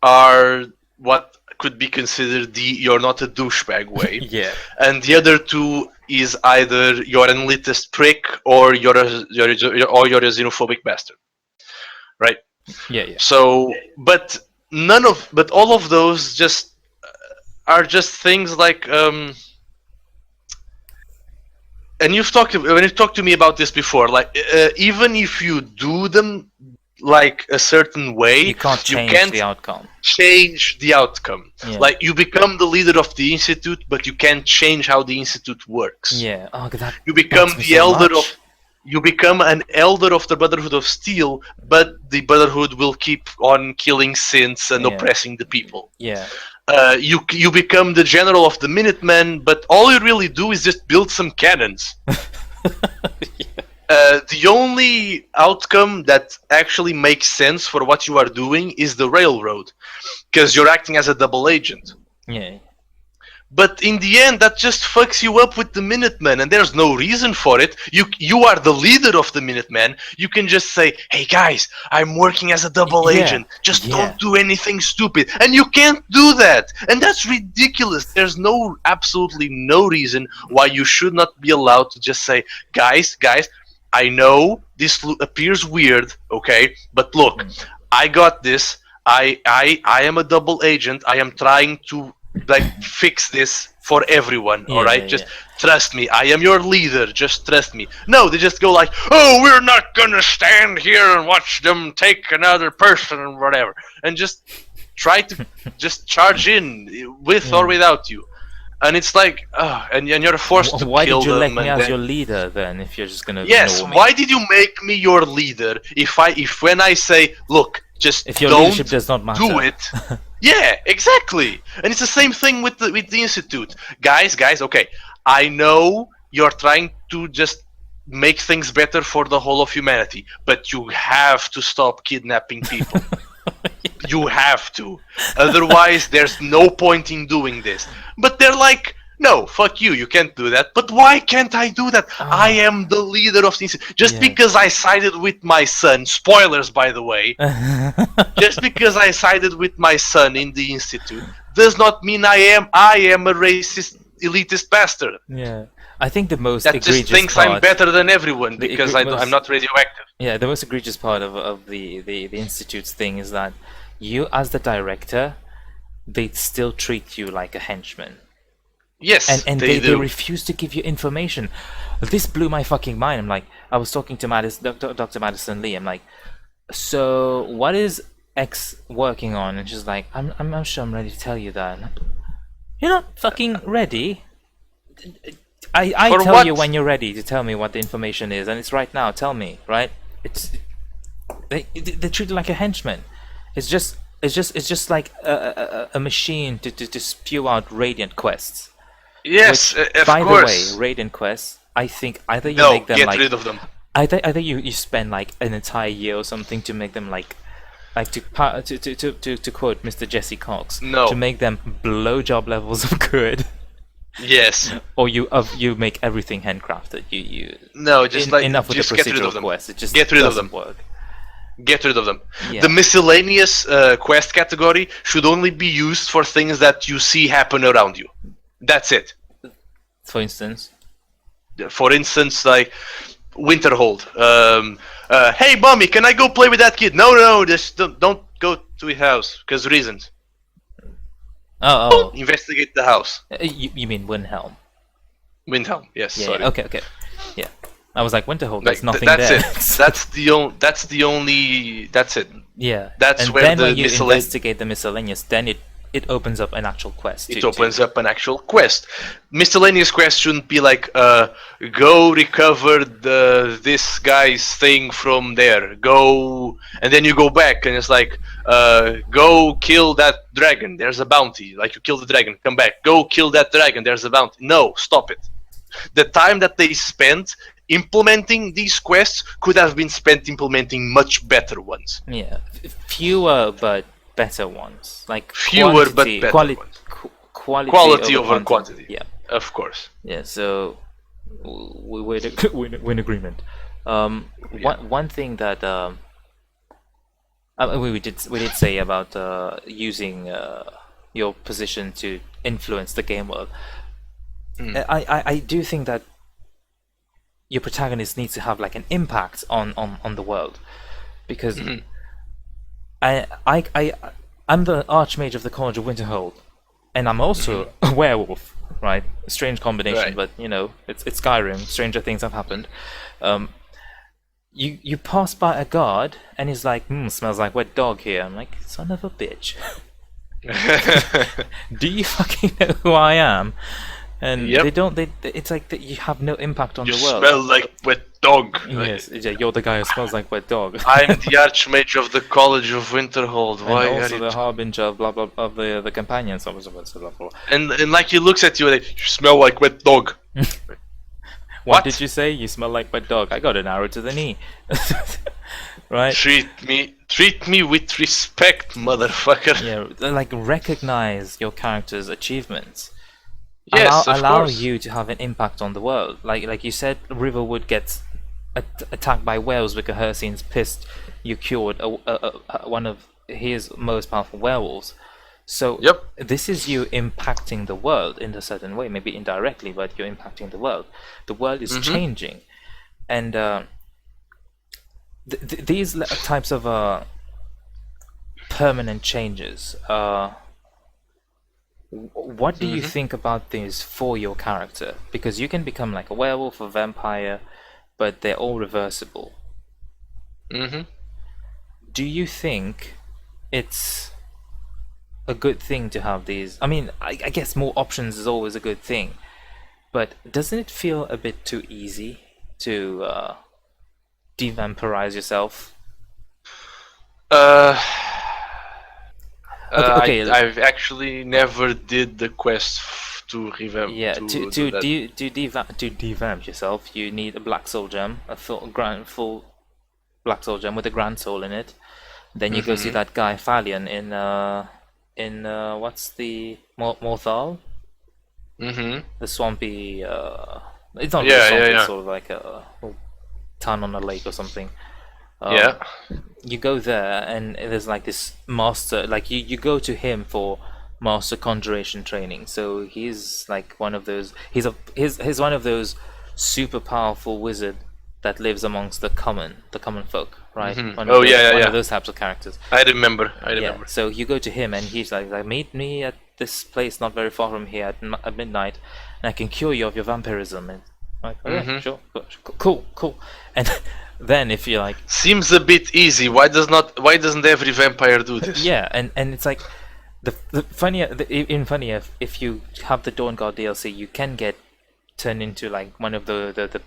are what could be considered the you're not a douchebag way. Yeah. And the other 2 is either you're an elitist prick or you're a xenophobic bastard, right? Yeah. So, but all of those just are just things like and you've talked to me about this before, like even if you do them like a certain way, You can't change the outcome. change the outcome. Yeah. Like, you become the leader of the institute, but you can't change how the institute works. Yeah. Oh, that. You become bugs me the so elder much. of. You become an elder of the Brotherhood of Steel, but the Brotherhood will keep on killing synths and Yeah. oppressing the people. Yeah. You become the general of the Minutemen, but all you really do is just build some cannons. The only outcome that actually makes sense for what you are doing is the railroad, because you're acting as a double agent. Yeah. But in the end, that just fucks you up with the Minutemen, and there's no reason for it. You are the leader of the Minutemen. You can just say, "Hey guys, I'm working as a double Yeah, agent. Just yeah. don't do anything stupid." And you can't do that, and that's ridiculous. There's absolutely no reason why you should not be allowed to just say, "Guys, I know this appears weird, okay, but look, I got this. I am a double agent. I am trying to fix this for everyone. All right, just trust me. I am your leader. Just trust me." No, they just go like, "Oh, we're not gonna stand here and watch them take another person or whatever," and just try to just charge in with or without you. And it's like, and you're forced to Why kill did you them. let me and as then- your leader then? If you're just gonna Yes, ignore me? why did you make me your leader if when I say, "Look, just If your don't leadership does not matter. do it." Yeah, exactly. And it's the same thing with the institute. Guys, okay. I know you're trying to just make things better for the whole of humanity, but you have to stop kidnapping people. You have to. Otherwise, there's no point in doing this. But they're like, "No, fuck you, you can't do that." But why can't I do that? I am the leader of the institute. Just Yeah. because I sided with my son, spoilers by the way, just because I sided with my son in the institute does not mean I am a racist, elitist bastard. Yeah. I think the most That egregious just thinks part, I'm better than everyone The because egre- I'm not radioactive. Yeah, the most egregious part of the Institute's thing is that you, as the director, they still treat you like a henchman. Yes, And they they do. refuse to give you information. This blew my fucking mind. I'm like, I was talking to Dr. Madison Lee. I'm like, so what is X working on? And she's like, I'm not sure I'm ready to tell you that. You're not fucking ready. I For tell what? you when you're ready to tell me what the information is, and it's right now. Tell me, right? They treat you like a henchman. It's just like a machine to spew out radiant quests. Yes, of by course. the way, raid and quests, I think either you No, make them get like rid of them. either you spend like an entire year or something to make them like to quote Mr. Jesse Cox, No. to make them blowjob levels of good, Yes. or you make everything handcrafted. You No, just like enough with the just get rid procedural of them. quests. It just Get rid of doesn't them. work. Get rid of them. Yeah. The miscellaneous quest category should only be used for things that you see happen around you. That's it. For instance, For instance, like Winterhold. Hey, mommy, can I go play with that kid? No, just don't go to his house because reasons. oh, Investigate the house. you mean Windhelm? Windhelm. Yes. Yeah, sorry. yeah. Okay. Yeah. I was like Winterhold. There's Like, nothing that's there. it. That's the only. That's it. Yeah. That's and where then the when you miscellaneous. investigate the miscellaneous, then it opens up an actual quest. It opens up an actual quest. Miscellaneous quest shouldn't be like, go recover this guy's thing from there. Go, and then you go back, and it's like, go kill that dragon. There's a bounty. Like you kill the dragon, come back. Go kill that dragon. There's a bounty. No, stop it. The time that they spent implementing these quests could have been spent implementing much better ones. Yeah. Fewer but better ones. Like Fewer but quantity, better ones. Quality over quantity. Yeah. Of course. Yeah. So we're in agreement. One thing that we did say about using your position to influence the game world. I do think that your protagonist needs to have like an impact on the world, because I'm the Archmage of the College of Winterhold, and I'm also a werewolf, right? A strange combination, Right. but you know, it's Skyrim. Stranger things have happened. You pass by a guard, and he's like, smells like wet dog here. I'm like, son of a bitch. Do you fucking know who I am? And Yep. they don't. It's like that you have no impact on You the world. smell like wet dog. Yes, yeah, you're the guy who smells like wet dog. I'm the Archmage of the College of Winterhold. Why and are also you the harbinger of blah blah of the companions of blah blah. and like he looks at you and like, you smell like wet dog. What What? did you say? You smell like wet dog. I got an arrow to the knee. Right? Treat me with respect, motherfucker. Yeah, like recognize your character's achievements. Yes, of allow course. you to have an impact on the world. Like you said, Riverwood gets attacked by whales because Hersine's pissed you cured one of his most powerful werewolves. So Yep. this is you impacting the world in a certain way, maybe indirectly, but you're impacting the world. The world is changing, and these types of permanent changes. What do you think about these for your character? Because you can become like a werewolf or vampire, but they're all reversible. Do you think it's a good thing to have these? I mean, I guess more options is always a good thing, but doesn't it feel a bit too easy to devampirize yourself? Okay. I've actually never did the quest to revamp. Yeah, to to do that. devamp yourself, you need a black soul gem, a full black soul gem with a grand soul in it. Then you go see that guy Thalion in what's the Morthal? The swampy. It's not really swamp, it's sort of like a town on a lake or something. Yeah. You go there, and there's like this master. Like you go to him for master conjuration training. So he's like one of those. He's one of those super powerful wizard that lives amongst the common folk, right? One of those types of characters. I remember. Yeah. So you go to him, and he's like, meet me at this place not very far from here at midnight, and I can cure you of your vampirism. And I'm like, yeah, sure, cool. And then if you like, seems a bit easy. Why doesn't every vampire do this? yeah, and it's like even funnier if you have the Dawn Guard DLC, you can get turned into like one of the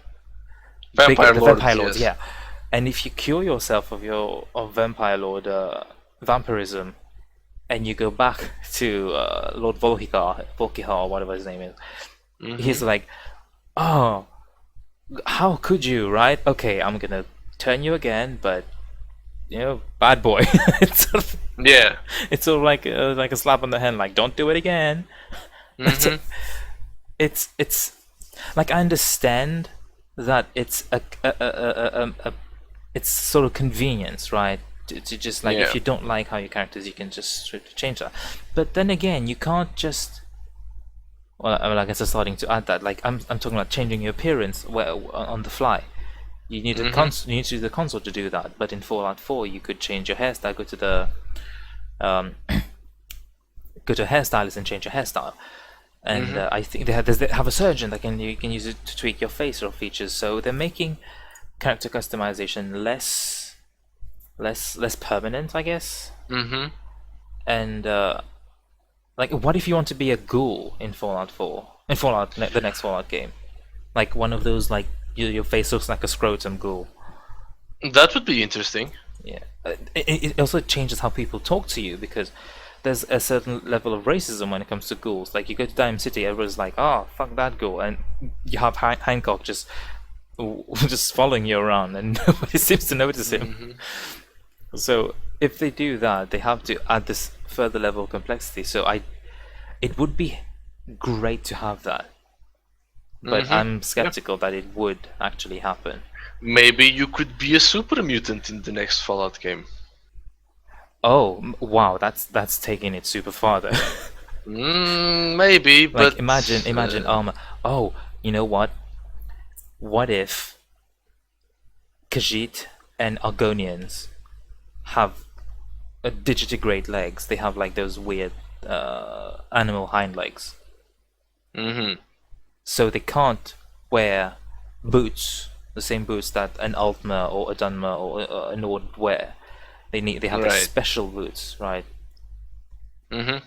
Vampire vampire Lords, lords, yes. yeah. And if you cure yourself of vampire lord vampirism, and you go back to Lord Volkihar or whatever his name is, he's like, oh, how could you, right? Okay, I'm gonna turn you again, but bad boy. it's sort of, Yeah. it's sort of like a slap on the hand, like don't do it again. Mm-hmm. It's like I understand that it's it's sort of convenience, right? To just like if Yeah. you don't like how your characters, you can just sort of change that. But then again, you can't just. Well, I guess I'm starting to add that. Like I'm talking about changing your appearance on the fly. You need you need to use the console to do that. But in Fallout 4, you could change your hairstyle. Go to the go to a hairstylist and change your hairstyle. And I think they have a surgeon that you can use it to tweak your facial features. So they're making character customization less permanent, I guess. Mm-hmm. And like, what if you want to be a ghoul in Fallout 4? In Fallout, the next Fallout game, like one of those like your face looks like a scrotum ghoul. That would be interesting. Yeah, it also changes how people talk to you because there's a certain level of racism when it comes to ghouls. Like you go to Dime City, everyone's like, "Oh, fuck that ghoul," and you have Hancock just following you around, and nobody seems to notice him. So if they do that, they have to add this further level of complexity. So it would be great to have that, but I'm skeptical that it would actually happen. Maybe you could be a super mutant in the next Fallout game. Oh wow, that's taking it super far though. Maybe, but Like imagine armor. Oh, you know what? What if Khajiit and Argonians have digitigrade legs? They have like those weird animal hind legs. So they can't wear boots, the same boots that an Altmer or a Dunmer or a Nord wear. They have Right. the special boots, right? Mm-hmm.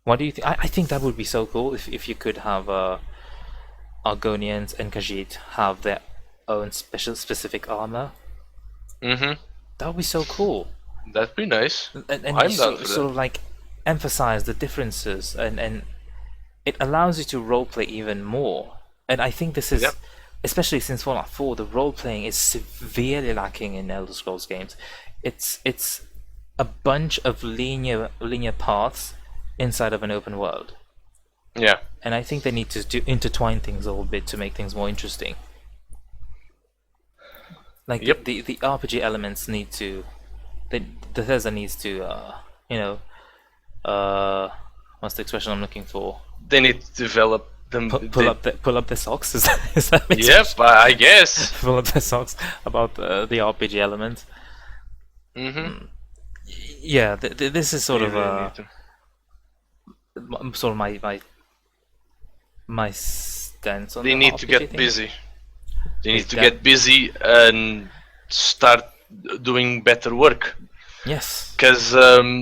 What do you think? I think that would be so cool if you could have Argonians and Khajiit have their own specific armor. Mm-hmm. That would be so cool. That'd be nice. And I'm you down for that. sort of like emphasize the differences and it allows you to roleplay even more. And I think this is, Yep. especially since Fallout 4, the roleplaying is severely lacking in Elder Scrolls games. It's a bunch of linear paths inside of an open world. Yeah. And I think they need to intertwine things a little bit to make things more interesting. Like Yep. the RPG elements need to, Bethesda needs to, what's the expression I'm looking for? They need to develop them. Pull up their socks. Is that the Yep, expression? I guess. Pull up their socks about the RPG element. Mm-hmm. Yeah, this is sort of sort of my stance on They the need to RPG get thing. busy. They need to that- get busy and start doing better work. Yes. Because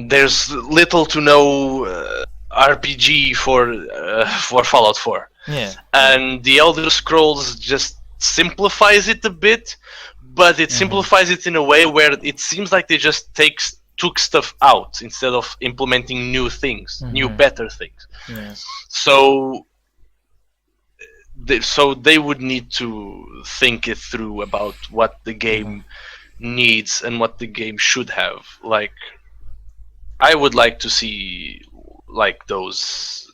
there's little to no RPG for Fallout 4, Yeah. and the Elder Scrolls just simplifies it a bit, but it simplifies it in a way where it seems like they just took stuff out instead of implementing new things, new better things. Yeah. So they would need to think it through about what the game needs and what the game should have. Like, I would like to see like those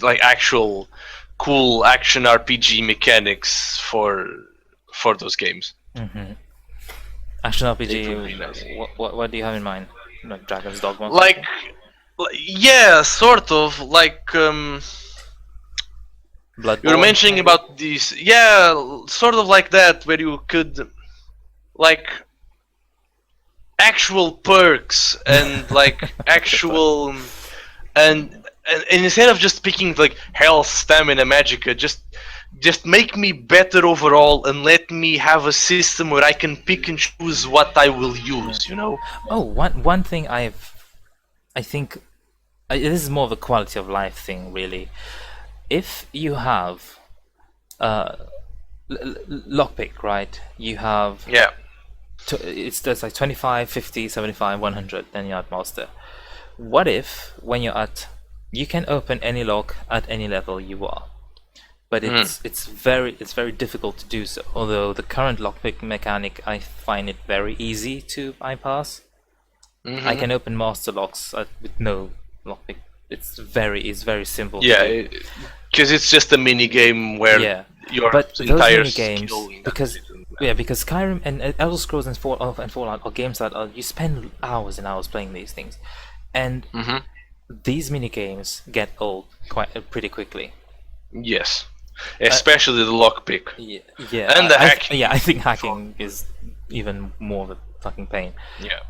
like actual cool action RPG mechanics for those games. Action It would be RPG. nice. What do you have in mind? Like Dragon's Dogma? Like yeah, sort of like Bloodborne? you were mentioning maybe? about these, yeah, sort of like that, where you could like actual perks and like actual and instead of just picking like health, stamina, magicka, just make me better overall and let me have a system where I can pick and choose what I will use, you know? Oh, one thing I think this is more of a quality of life thing, really. If you have lockpick, right? You have Yeah. there's like 25, 50, 75, 100, then you're at master. What if when you're at, you can open any lock at any level you are. but it's very difficult to do so. Although the current lockpick mechanic, I find it very easy to bypass. I can open master locks with no lockpick. It's very simple. Yeah, because it's just a mini game where your but entire those mini games, because Skyrim and Elder Scrolls and Fallout are games that you spend hours and hours playing these things, and these mini games get old pretty quickly. Yes, especially the lockpick. Yeah, and the hacking. I think hacking is even more of a fucking pain. Yeah,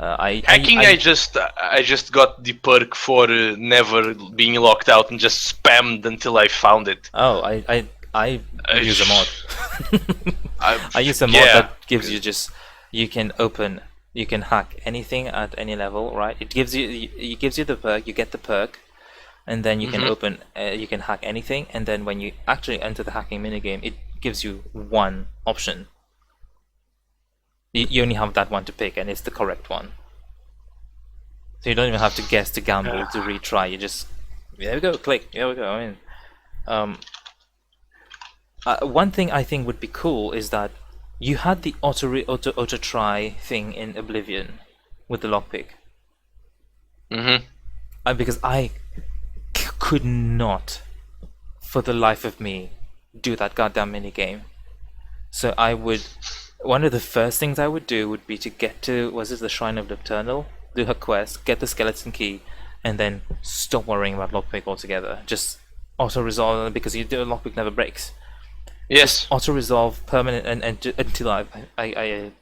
hacking. I just got the perk for never being locked out and just spammed until I found it. Oh, I use a mod. I use a mod that gives you you can hack anything at any level, right? It gives you the perk, you get the perk, and then you can you can hack anything, and then when you actually enter the hacking minigame, it gives you one option. You only have that one to pick, and it's the correct one. So you don't even have to guess, to gamble, to retry. You just, there we go, click, here we go. I mean, one thing I think would be cool is that you had the auto try thing in Oblivion with the lockpick. Because I could not, for the life of me, do that goddamn mini game. So one of the first things I would do would be to get to, was it the Shrine of the Eternal? Do her quest, get the skeleton key, and then stop worrying about lockpick altogether. Just auto-resolve, because the lockpick never breaks. Yes. Auto-resolve permanent and until I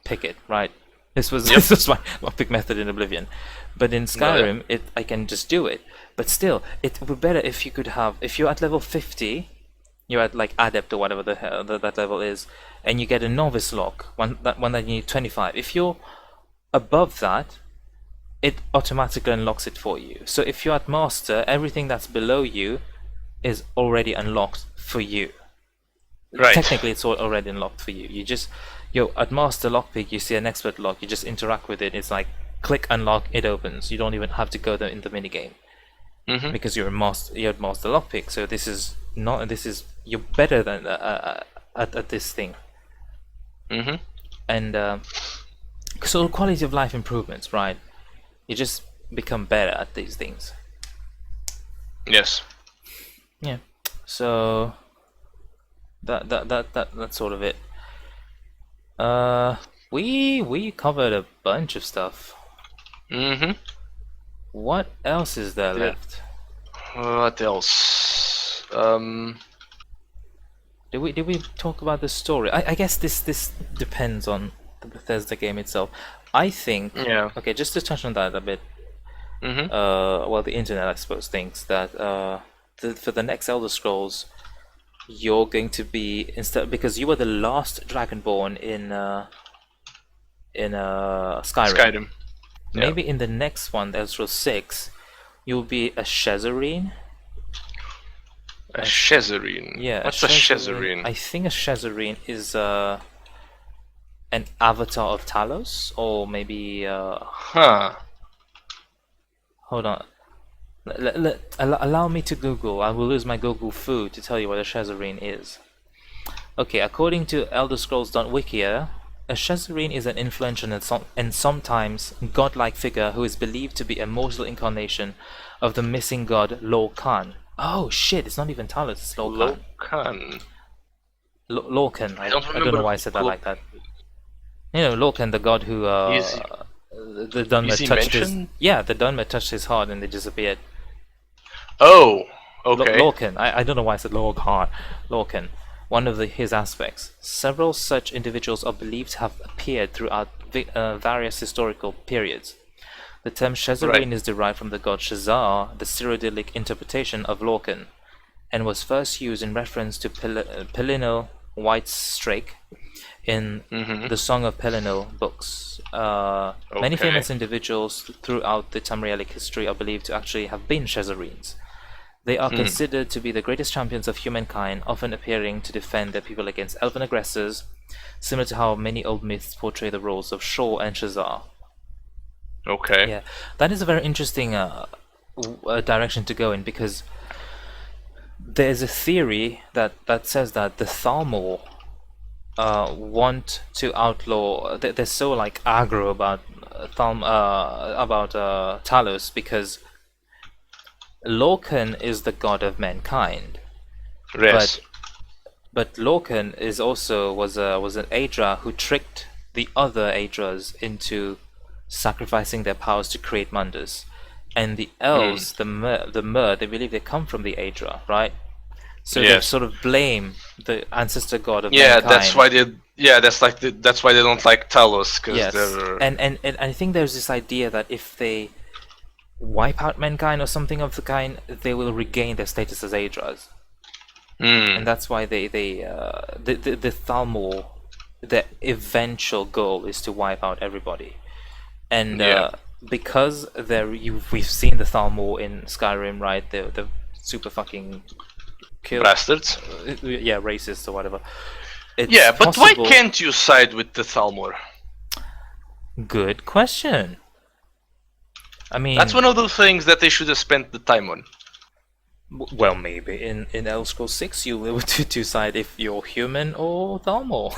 pick it, right? This was my lockpick method in Oblivion. But in Skyrim, I can just do it. But still, it would be better if you could have, if you're at level 50, you're at like Adept or whatever the hell that level is, and you get a Novice lock, one that you need 25. If you're above that, it automatically unlocks it for you. So if you're at Master, everything that's below you is already unlocked for you. Right. Technically, it's already unlocked for you. You're at Master lockpick, you see an Expert lock, you just interact with it. It's like click unlock, it opens. You don't even have to go in the minigame. Because you're at Master lockpick. So you're better than at this thing. And so quality of life improvements, right? You just become better at these things. Yes. Yeah. So that's sort of it. We covered a bunch of stuff. What else is there left? What else? Did we talk about the story? I guess this depends on the Bethesda game itself. I think. Yeah. Okay, just to touch on that a bit. Well, the internet, I suppose, thinks that for the next Elder Scrolls, you're going to be, instead, because you were the last Dragonborn in Skyrim. Maybe in the next one, the Elder Scrolls 6, you'll be a Shezarene. A Shezarene? Yeah. What's a Shezarene? I think a Shezarene is an avatar of Talos, or maybe hold on. Allow me to Google. I will lose my Google food to tell you what a Shezarene is. Okay, according to Elder Scrolls.wikia, a Shezarene is an influential and sometimes godlike figure who is believed to be a mortal incarnation of the missing god Lorcan. Oh shit, it's not even Talos, it's Lorcan. Lorcan. I don't know why I said that like that. You know, Lorcan, the god who the Dunmer touched the Dunmer touched his heart and they disappeared. Oh, okay. Lorcan. I don't know why I said Lorcan. Lorcan. One of his aspects. Several such individuals are believed to have appeared throughout various historical periods. The term Shezarene is derived from the god Shazar, the Cyrillic interpretation of Lorcan, and was first used in reference to Pelinal Whitestrake in the Song of Pelinal books. Many famous individuals throughout the Tamrielic history are believed to actually have been Shezarenes. They are considered to be the greatest champions of humankind, often appearing to defend their people against elven aggressors, similar to how many old myths portray the roles of Shor and Shazar. Okay. Yeah, that is a very interesting direction to go in, because there's a theory that says that the Thalmor want to outlaw. They're so like aggro about Talos because Lorcan is the god of mankind, Yes. but Lorcan is also was an Aedra who tricked the other Aedras into sacrificing their powers to create Mundus, and the elves, the Mer, they believe they come from the Aedra, right? So they Yes. sort of blame the ancestor god of Yeah, mankind. that's why they. Yeah, that's why they don't like Talos, because Yes, they're. and I think there's this idea that if they wipe out mankind or something of the kind, they will regain their status as Aedras, and that's why the Thalmor, their eventual goal is to wipe out everybody, and Yeah. because we've seen the Thalmor in Skyrim, right? The super fucking Bastards. yeah, racist or whatever. It's Yeah, but possible... why can't you side with the Thalmor? Good question. I mean, That's one of those things that they should have spent the time on. well, maybe in Elder Scrolls 6 you'll be able to decide if you're human or Thalmor.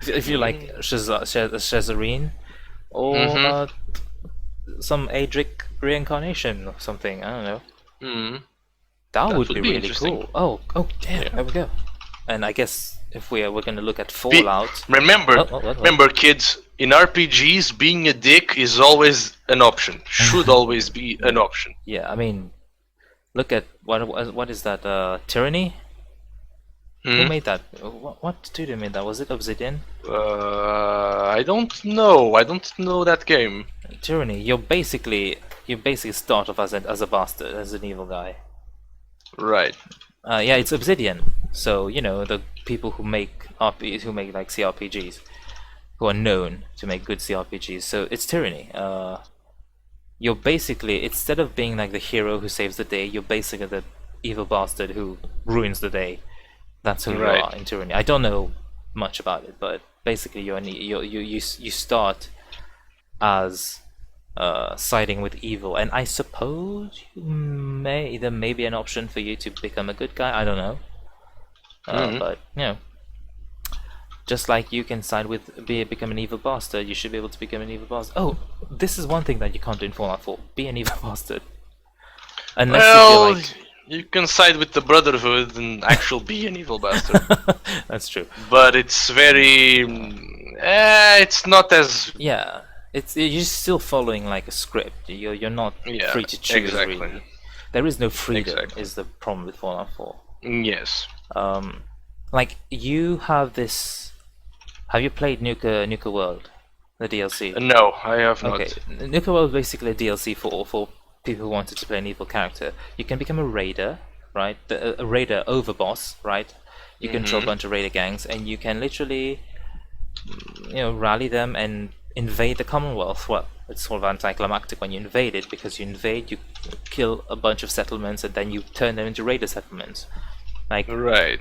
if you like Shazareen or some Adric reincarnation or something. I don't know. That would be really interesting. cool. Oh, damn! Yeah. There we go. And I guess if we're going to look at Fallout, Remember, what? remember, kids. In RPGs, being a dick is always an option. Should always be an option. yeah, I mean, look at what is that? Tyranny? Who made that? What studio made that? Was it Obsidian? I don't know. I don't know that game. Tyranny. You basically start off as a bastard, as an evil guy. Right. Yeah, it's Obsidian. So you know the people who make like CRPGs, who are known to make good CRPGs. So it's Tyranny. You're basically, instead of being like the hero who saves the day, you're basically the evil bastard who ruins the day. That's who you are in Tyranny. I don't know much about it, but basically you start as siding with evil, and I suppose there may be an option for you to become a good guy. I don't know, but you know, just like you can side with become an evil bastard, you should be able to become an evil bastard. Oh, this is one thing that you can't do in Fallout 4: be an evil bastard. Unless you feel like... you can side with the Brotherhood and actually be an evil bastard. That's true. But it's very... it's not as... Yeah, you're still following like a script. You're not free to choose, really. There is no freedom, is the problem with Fallout 4. Yes. Like, you have this... Have you played Nuka World, the DLC? No, I have not. Okay, Nuka World is basically a DLC for people who wanted to play an evil character. You can become a raider, right? A raider overboss, right? You control a bunch of raider gangs, and you can literally, rally them and invade the Commonwealth. Well, it's sort of anticlimactic when you invade it, because you invade, you kill a bunch of settlements, and then you turn them into raider settlements. Like,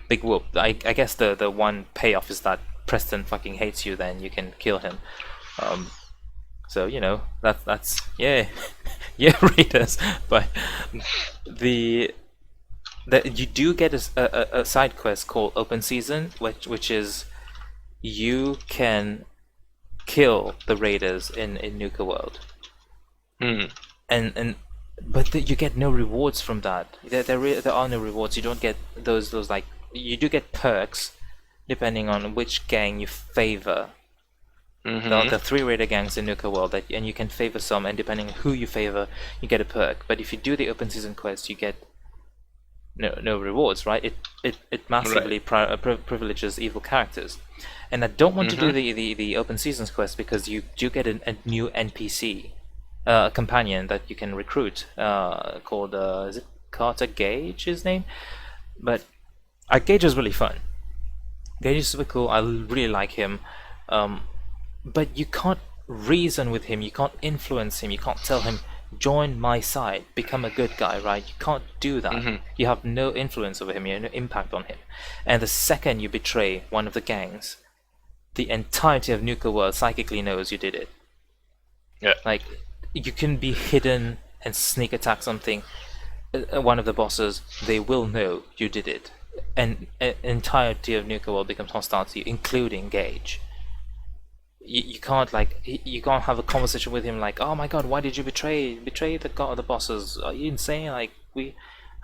big whoop. I guess the one payoff is that Preston fucking hates you, then you can kill him. So that's yeah, yeah, raiders. But you do get a side quest called Open Season, which is you can kill the raiders in Nuka World, but you get no rewards from that. There are no rewards. You don't get those like, you do get perks depending on which gang you favor. There are 3 raider gangs in Nuka World, and you can favor some, and depending on who you favor, you get a perk. But if you do the open season quest, you get no rewards, right? It massively privileges evil characters. And I don't want to do the open seasons quest, because you do get a new NPC, a companion that you can recruit, called is it Carter Gage, his name? But Gage is really fun. Gage is super cool. I really like him. But you can't reason with him, you can't influence him, you can't tell him, join my side, become a good guy, right? You can't do that. You have no influence over him, you have no impact on him. And the second you betray one of the gangs, the entirety of Nuka World psychically knows you did it. Yeah. Like, you can be hidden and sneak attack something, one of the bosses, they will know you did it, and entirety of Nuka World becomes hostile to you, including Gage. You can't you can't have a conversation with him like, oh my god, why did you betray the god of the bosses? Are you insane? Like, we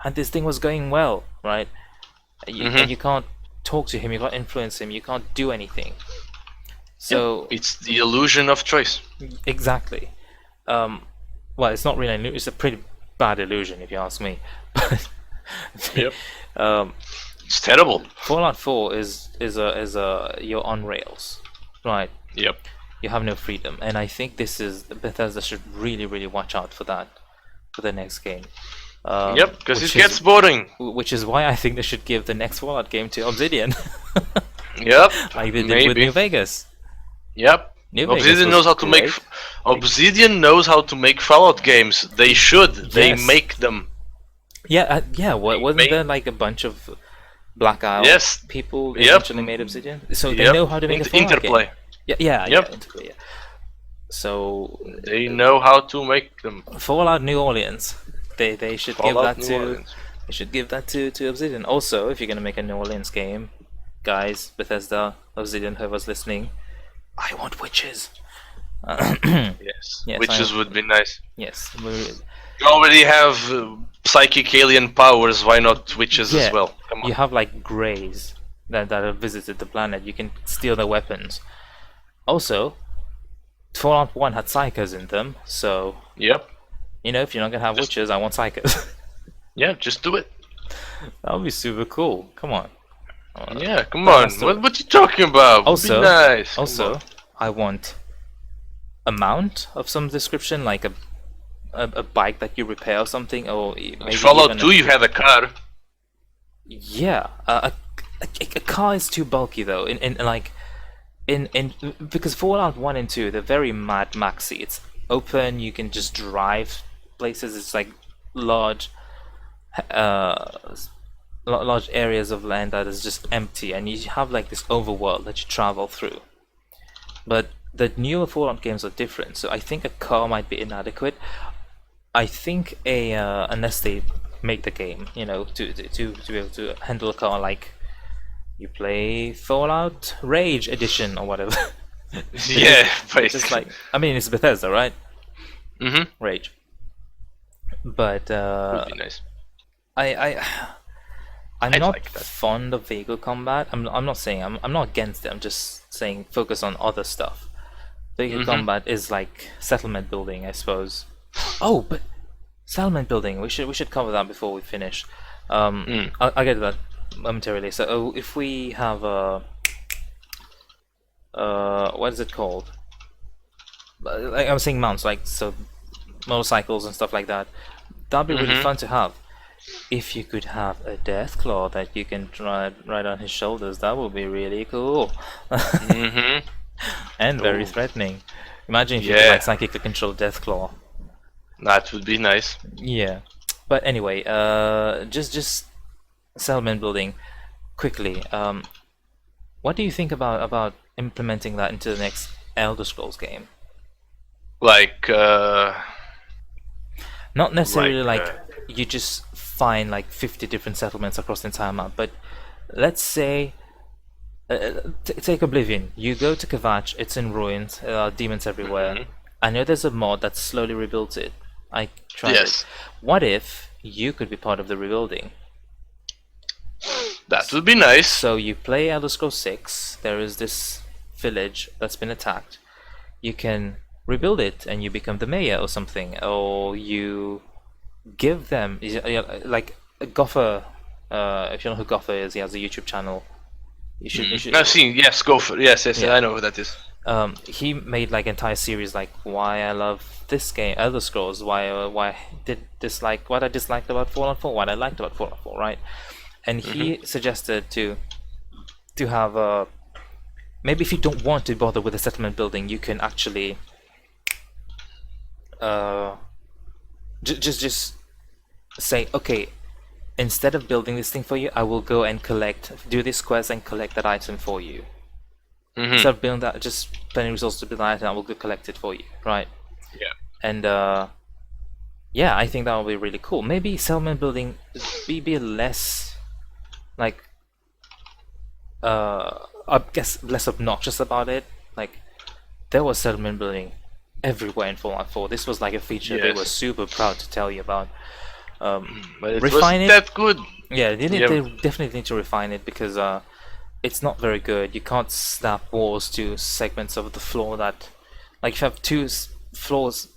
and this thing was going well, right? And you can't talk to him, you can't influence him, you can't do anything. So it's the illusion of choice. exactly. Well, it's not really it's a pretty bad illusion if you ask me. Yep. It's terrible. Fallout 4 is you're on rails, right? Yep. You have no freedom, and I think Bethesda should really watch out for that for the next game. Yep, because it gets boring. Which is why I think they should give the next Fallout game to Obsidian. Yep. Like they did with New Vegas. Yep. Obsidian knows how to make. Obsidian knows how to make Fallout games. They should. Yes. They make them. Yeah, yeah. Wasn't there like a bunch of Black Isle people eventually made Obsidian? So they know how to make a Fallout Interplay. game. Yeah, Interplay. Yeah. So they know how to make them. Fallout New Orleans. They should give that to. They should give that to Obsidian. Also, if you're gonna make a New Orleans game, guys, Bethesda, Obsidian, whoever's listening, I want witches. Yes, witches would be nice. Yes. You already have psychic alien powers. Why not witches as well? Come on. You have like greys that have visited the planet. You can steal their weapons. Also, Fallout 1 had psychers in them, so yep. You know, if you're not gonna have witches, I want psychers. Yeah, just do it. That would be super cool. Come on. Yeah, come on. What you talking about? Also, be nice. Also, I want a mount of some description, like a bike that you repair or something, or maybe Fallout 2, you had a car. Yeah, a car is too bulky though. Because Fallout 1 and 2, they're very Mad Maxy. It's open, you can just drive places. It's like large areas of land that is just empty, and you have like this overworld that you travel through. But the newer Fallout games are different, so I think a car might be inadequate. I think unless they make the game, you know, to be able to handle a car like you play Fallout Rage Edition or whatever. Yeah, just like, I mean, it's Bethesda, right? Mm-hmm. Rage. But would be nice. I'm not fond of vehicle combat. I'm not saying I'm not against it. I'm just saying focus on other stuff. Vehicle combat is like settlement building, I suppose. Oh, but settlement building. We should cover that before we finish. I'll get to that momentarily. So if we have what is it called? Like I'm saying mounts, like so motorcycles and stuff like that. That'd be really fun to have. If you could have a Deathclaw that you can ride on his shoulders, that would be really cool. And very threatening. Imagine if you could like psychically control Deathclaw. That would be nice. Yeah. But anyway, just settlement building quickly. What do you think about implementing that into the next Elder Scrolls game? Like not necessarily like you just find like 50 different settlements across the entire map, but let's say take Oblivion. You go to Kvatch, it's in ruins, there are demons everywhere. I know there's a mod that slowly rebuilds it. I tried it. What if you could be part of the rebuilding? That would be nice. So you play Elder Scrolls 6, there is this village that's been attacked. You can rebuild it and you become the mayor or something, or you give them like Gopher. If you know who Gopher is, he has a YouTube channel. You should. I've seen. Yes, Gopher. Yes, I know who that is. He made like entire series like why I love this game, Elder Scrolls, why I dislike what I disliked about Fallout 4, what I liked about Fallout 4, right? And he suggested to have maybe if you don't want to bother with the settlement building, you can actually just say, okay, instead of building this thing for you, I will go and do this quest and collect that item for you. Instead of building that, just spending resources to build that item, I will go collect it for you, right? Yeah. And yeah, I think that would be really cool. Maybe settlement building be less like I guess less obnoxious about it. Like there was settlement building everywhere in Fallout 4. This was like a feature they were Yes, super proud to tell you about. but it Refine wasn't it. that good. Yeah, Yeah, they definitely need to refine it because it's not very good. You can't snap walls to segments of the floor that, like, if you have two floors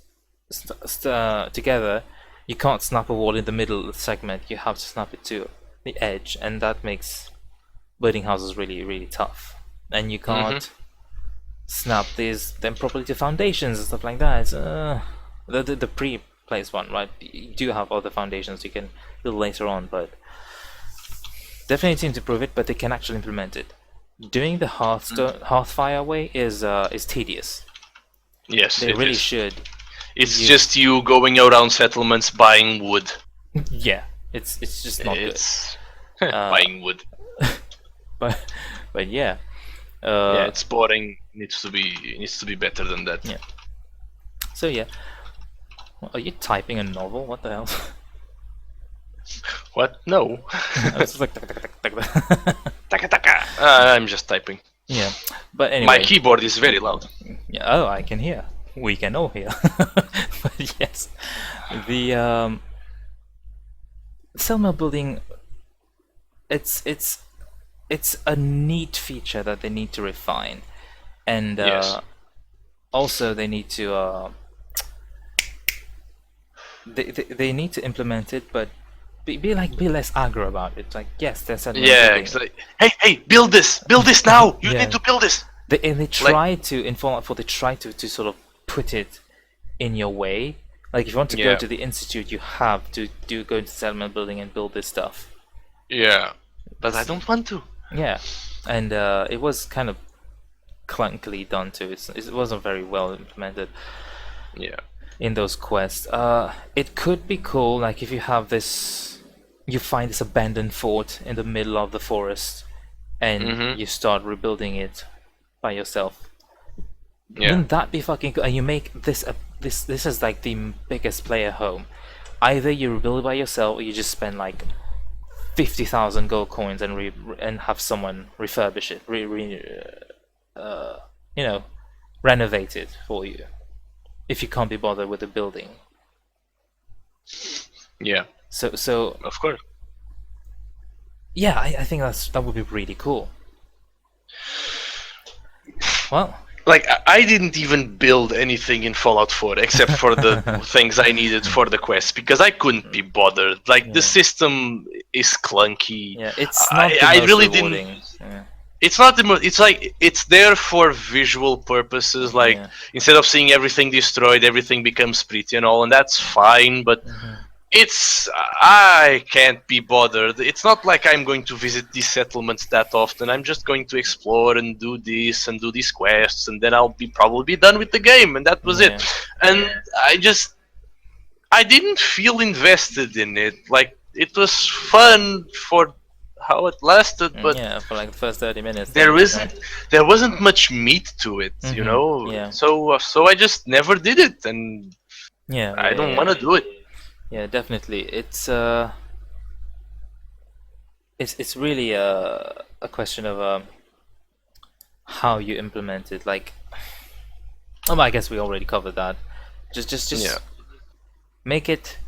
together, you can't snap a wall in the middle of the segment. You have to snap it to the edge, and that makes building houses really, really tough. And you can't snap them properly to foundations and stuff like that. It's, the pre-placed one, right? You do have other foundations you can build later on, but definitely need to improve it. But they can actually implement it. Doing the Hearthfire way is tedious. yes, They it really is. should. It's just you going around settlements buying wood. Yeah, it's just not It's buying wood. good. But yeah. Yeah, it's boring. Needs to be better than that. Yeah. So yeah. Are you typing a novel? What the hell? What? No. I was just like Taka taka. I'm just typing. yeah. But anyway. My keyboard is very loud. Yeah, oh, I can hear. We can all hear. But yes, the Selma building. It's a neat feature that they need to refine, and Yes. also they need to they need to implement it, but be less aggro about it. Like yes, there's a Yeah. It's like, hey, build this now. You Yeah. need to build this. They try to in Fallout 4. They try to sort of put it in your way. Like if you want to go Yeah. to the institute, you have to go into settlement building and build this stuff. Yeah, but I don't want to. Yeah, and it was kind of clunkily done too. It wasn't very well implemented Yeah. in those quests. It could be cool, like if you have this, you find this abandoned fort in the middle of the forest, and you start rebuilding it by yourself. Yeah. Wouldn't that be fucking cool? And you make this this is like the biggest player home. Either you rebuild it by yourself, or you just spend like 50,000 gold coins and have someone refurbish it, renovate it for you. If you can't be bothered with the building. Yeah. So Of course. yeah, I think that would be really cool. Well, Like I didn't even build anything in Fallout 4 except for the things I needed for the quest because I couldn't be bothered. Like the system is clunky. yeah, it's not the I most really rewarding. didn't. Yeah. It's not the most. It's like it's there for visual purposes. Like instead of seeing everything destroyed, everything becomes pretty and all, and that's fine. But it's I can't be bothered. It's not like I'm going to visit these settlements that often. I'm just going to explore and do this and do these quests, and then I'll probably be done with the game, and that was it. And I didn't feel invested in it. Like it was fun for how it lasted, but yeah, for like the first 30 minutes. there wasn't much meat to it, you know. Yeah. So I just never did it, and Yeah, I don't want to do it. Yeah, definitely. It's really a question of how you implement it. Like, I guess we already covered that. Just Yeah. make it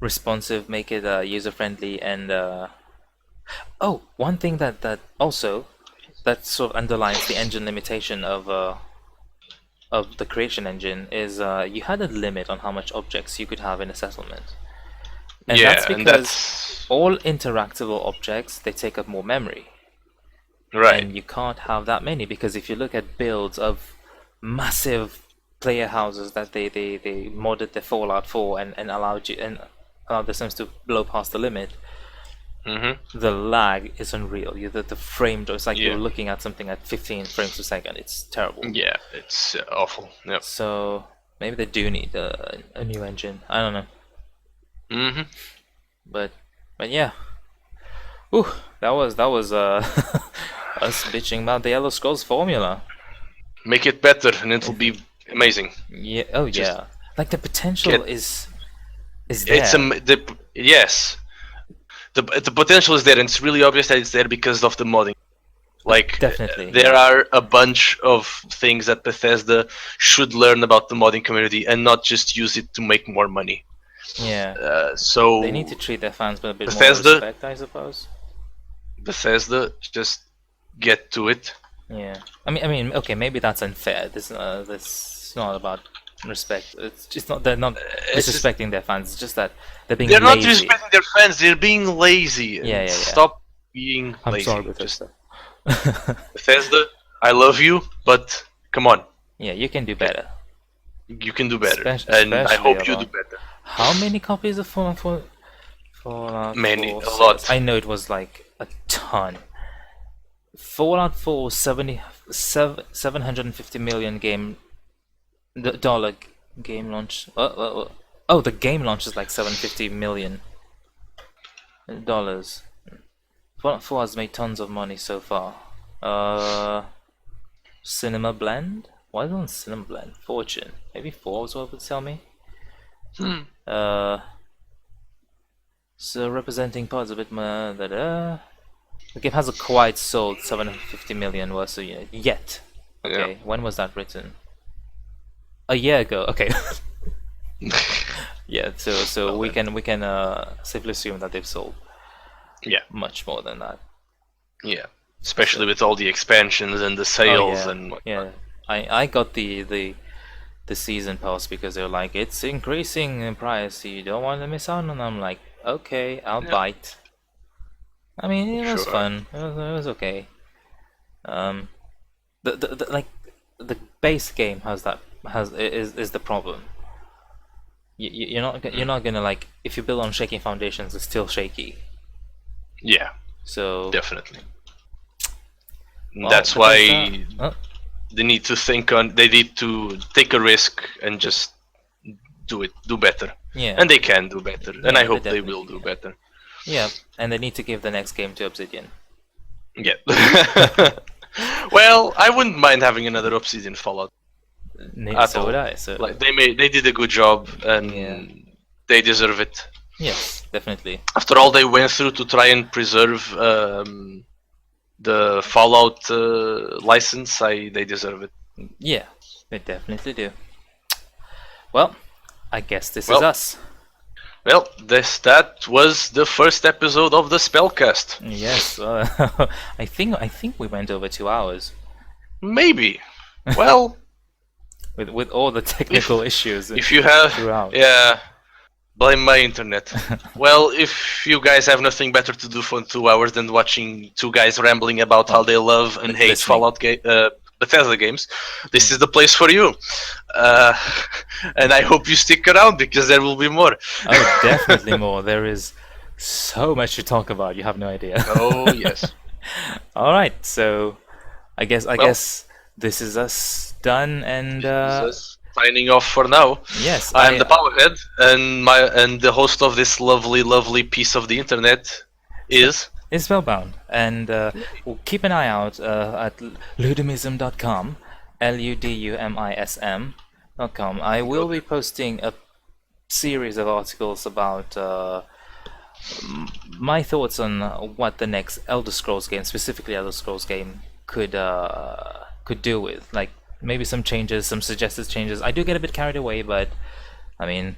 responsive, make it user friendly, and one thing that also that sort of underlines the engine limitation of the creation engine is you had a limit on how much objects you could have in a settlement. And that's because all interactable objects, they take up more memory. Right. And you can't have that many because if you look at builds of massive player houses that they modded the Fallout 4 and allowed the Sims to blow past the limit, the lag is unreal. The frame rate, it's like you're looking at something at 15 frames per second. It's terrible. Yeah, it's awful. Yep. So maybe they do need a new engine. I don't know. But yeah. Ooh, that was us bitching about the Elder Scrolls formula. Make it better, and it'll be amazing. Yeah. Oh yeah. Like the potential Is there? Yes, the potential is there, and it's really obvious that it's there because of the modding. Like, Definitely, there yeah. are a bunch of things that Bethesda should learn about the modding community and not just use it to make more money. Yeah. They need to So treat their fans with a bit more Bethesda, respect, I suppose. just get to it. Yeah. I mean, okay, maybe that's unfair. This is not about respect. It's just not they're not It's just disrespecting their fans. It's just that they're being they're not lazy. respecting their fans. They're being lazy, Yeah, and yeah, yeah. stop being I'm lazy. sorry, Just Bethesda. Bethesda, I love you, but come on, Yeah, you can do better. you can do better, and I Especially hope you do about better. how many copies of Fallout Many, 4 a sales? lot. I know it was like a ton. Fallout 4 750 million dollar game launch. Oh, the game launch is like 750 million dollars. Fallout 4 has made tons of money so far. Cinema Blend? Why isn't Cinema Blend? Fortune. Maybe 4 was what would tell me. So representing parts a bit more. The game hasn't quite sold 750 million worth of units yet. Okay, Yeah. when was that written? A year ago. Okay. Yeah. So we can safely assume that they've sold Yeah, much more than that. yeah. Especially with all the expansions and the Oh sales yeah, and whatnot. yeah. I got the season pass because they're like it's increasing in price. You don't want to miss out, and I'm like, okay, I'll Yeah. bite. I mean, it was Sure. fun. It was okay. Like the base game is the problem. You're not gonna like if you build on shaky foundations, it's still shaky. Yeah, So definitely. well, That's why oh, they need to think on. They need to take a risk and just do better. yeah, And they can do better, and Yeah, I they hope they definitely will do can. better. yeah, and they need to give the next game to Obsidian. Yeah. Well, I wouldn't mind having another Obsidian Fallout at So all. would I. So Like they did a good job, and Yeah. they deserve it. yes, definitely. After all they went through to try and preserve the Fallout license, they deserve it. Yeah, they definitely do. Well, I guess this is Well, us. Well, that was the first episode of the Spellcast. Yes, I think we went over 2 hours Maybe. Well, with all the technical issues. if you have, throughout. yeah, blame my internet. Well, if you guys have nothing better to do for 2 hours than watching two guys rambling about how they love and hate listening. Bethesda games, this is the place for you. And I hope you stick around because there will be more. Oh, definitely more. There is so much to talk about. You have no idea. Oh yes. All right, so I guess this is us done, and This is us signing off for now. yes, I'm the Powerhead, and the host of this lovely piece of the internet is. It's Spellbound, and we'll keep an eye out at ludimism.com, ludumism.com. I will be posting a series of articles about my thoughts on what the next Elder Scrolls game, specifically Elder Scrolls game, could do with, like maybe some changes, some suggested changes. I do get a bit carried away, but I mean,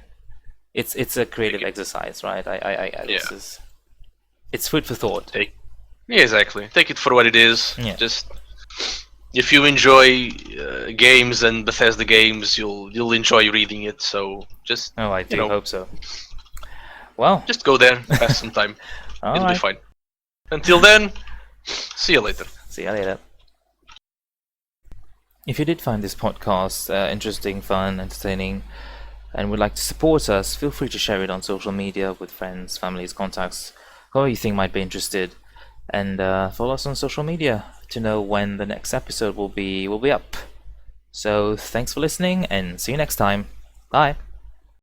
it's a creative exercise, right? This is. It's food for thought. Yeah, exactly. Take it for what it is. Yeah. Just if you enjoy games and Bethesda games, you'll enjoy reading it. So just I do hope so. Well, just go there, pass some time. It'll be fine. Until then, see you later. See you later. If you did find this podcast interesting, fun, entertaining, and would like to support us, feel free to share it on social media with friends, families, contacts, whoever you think might be interested, and follow us on social media to know when the next episode will be up. So thanks for listening, and see you next time. Bye.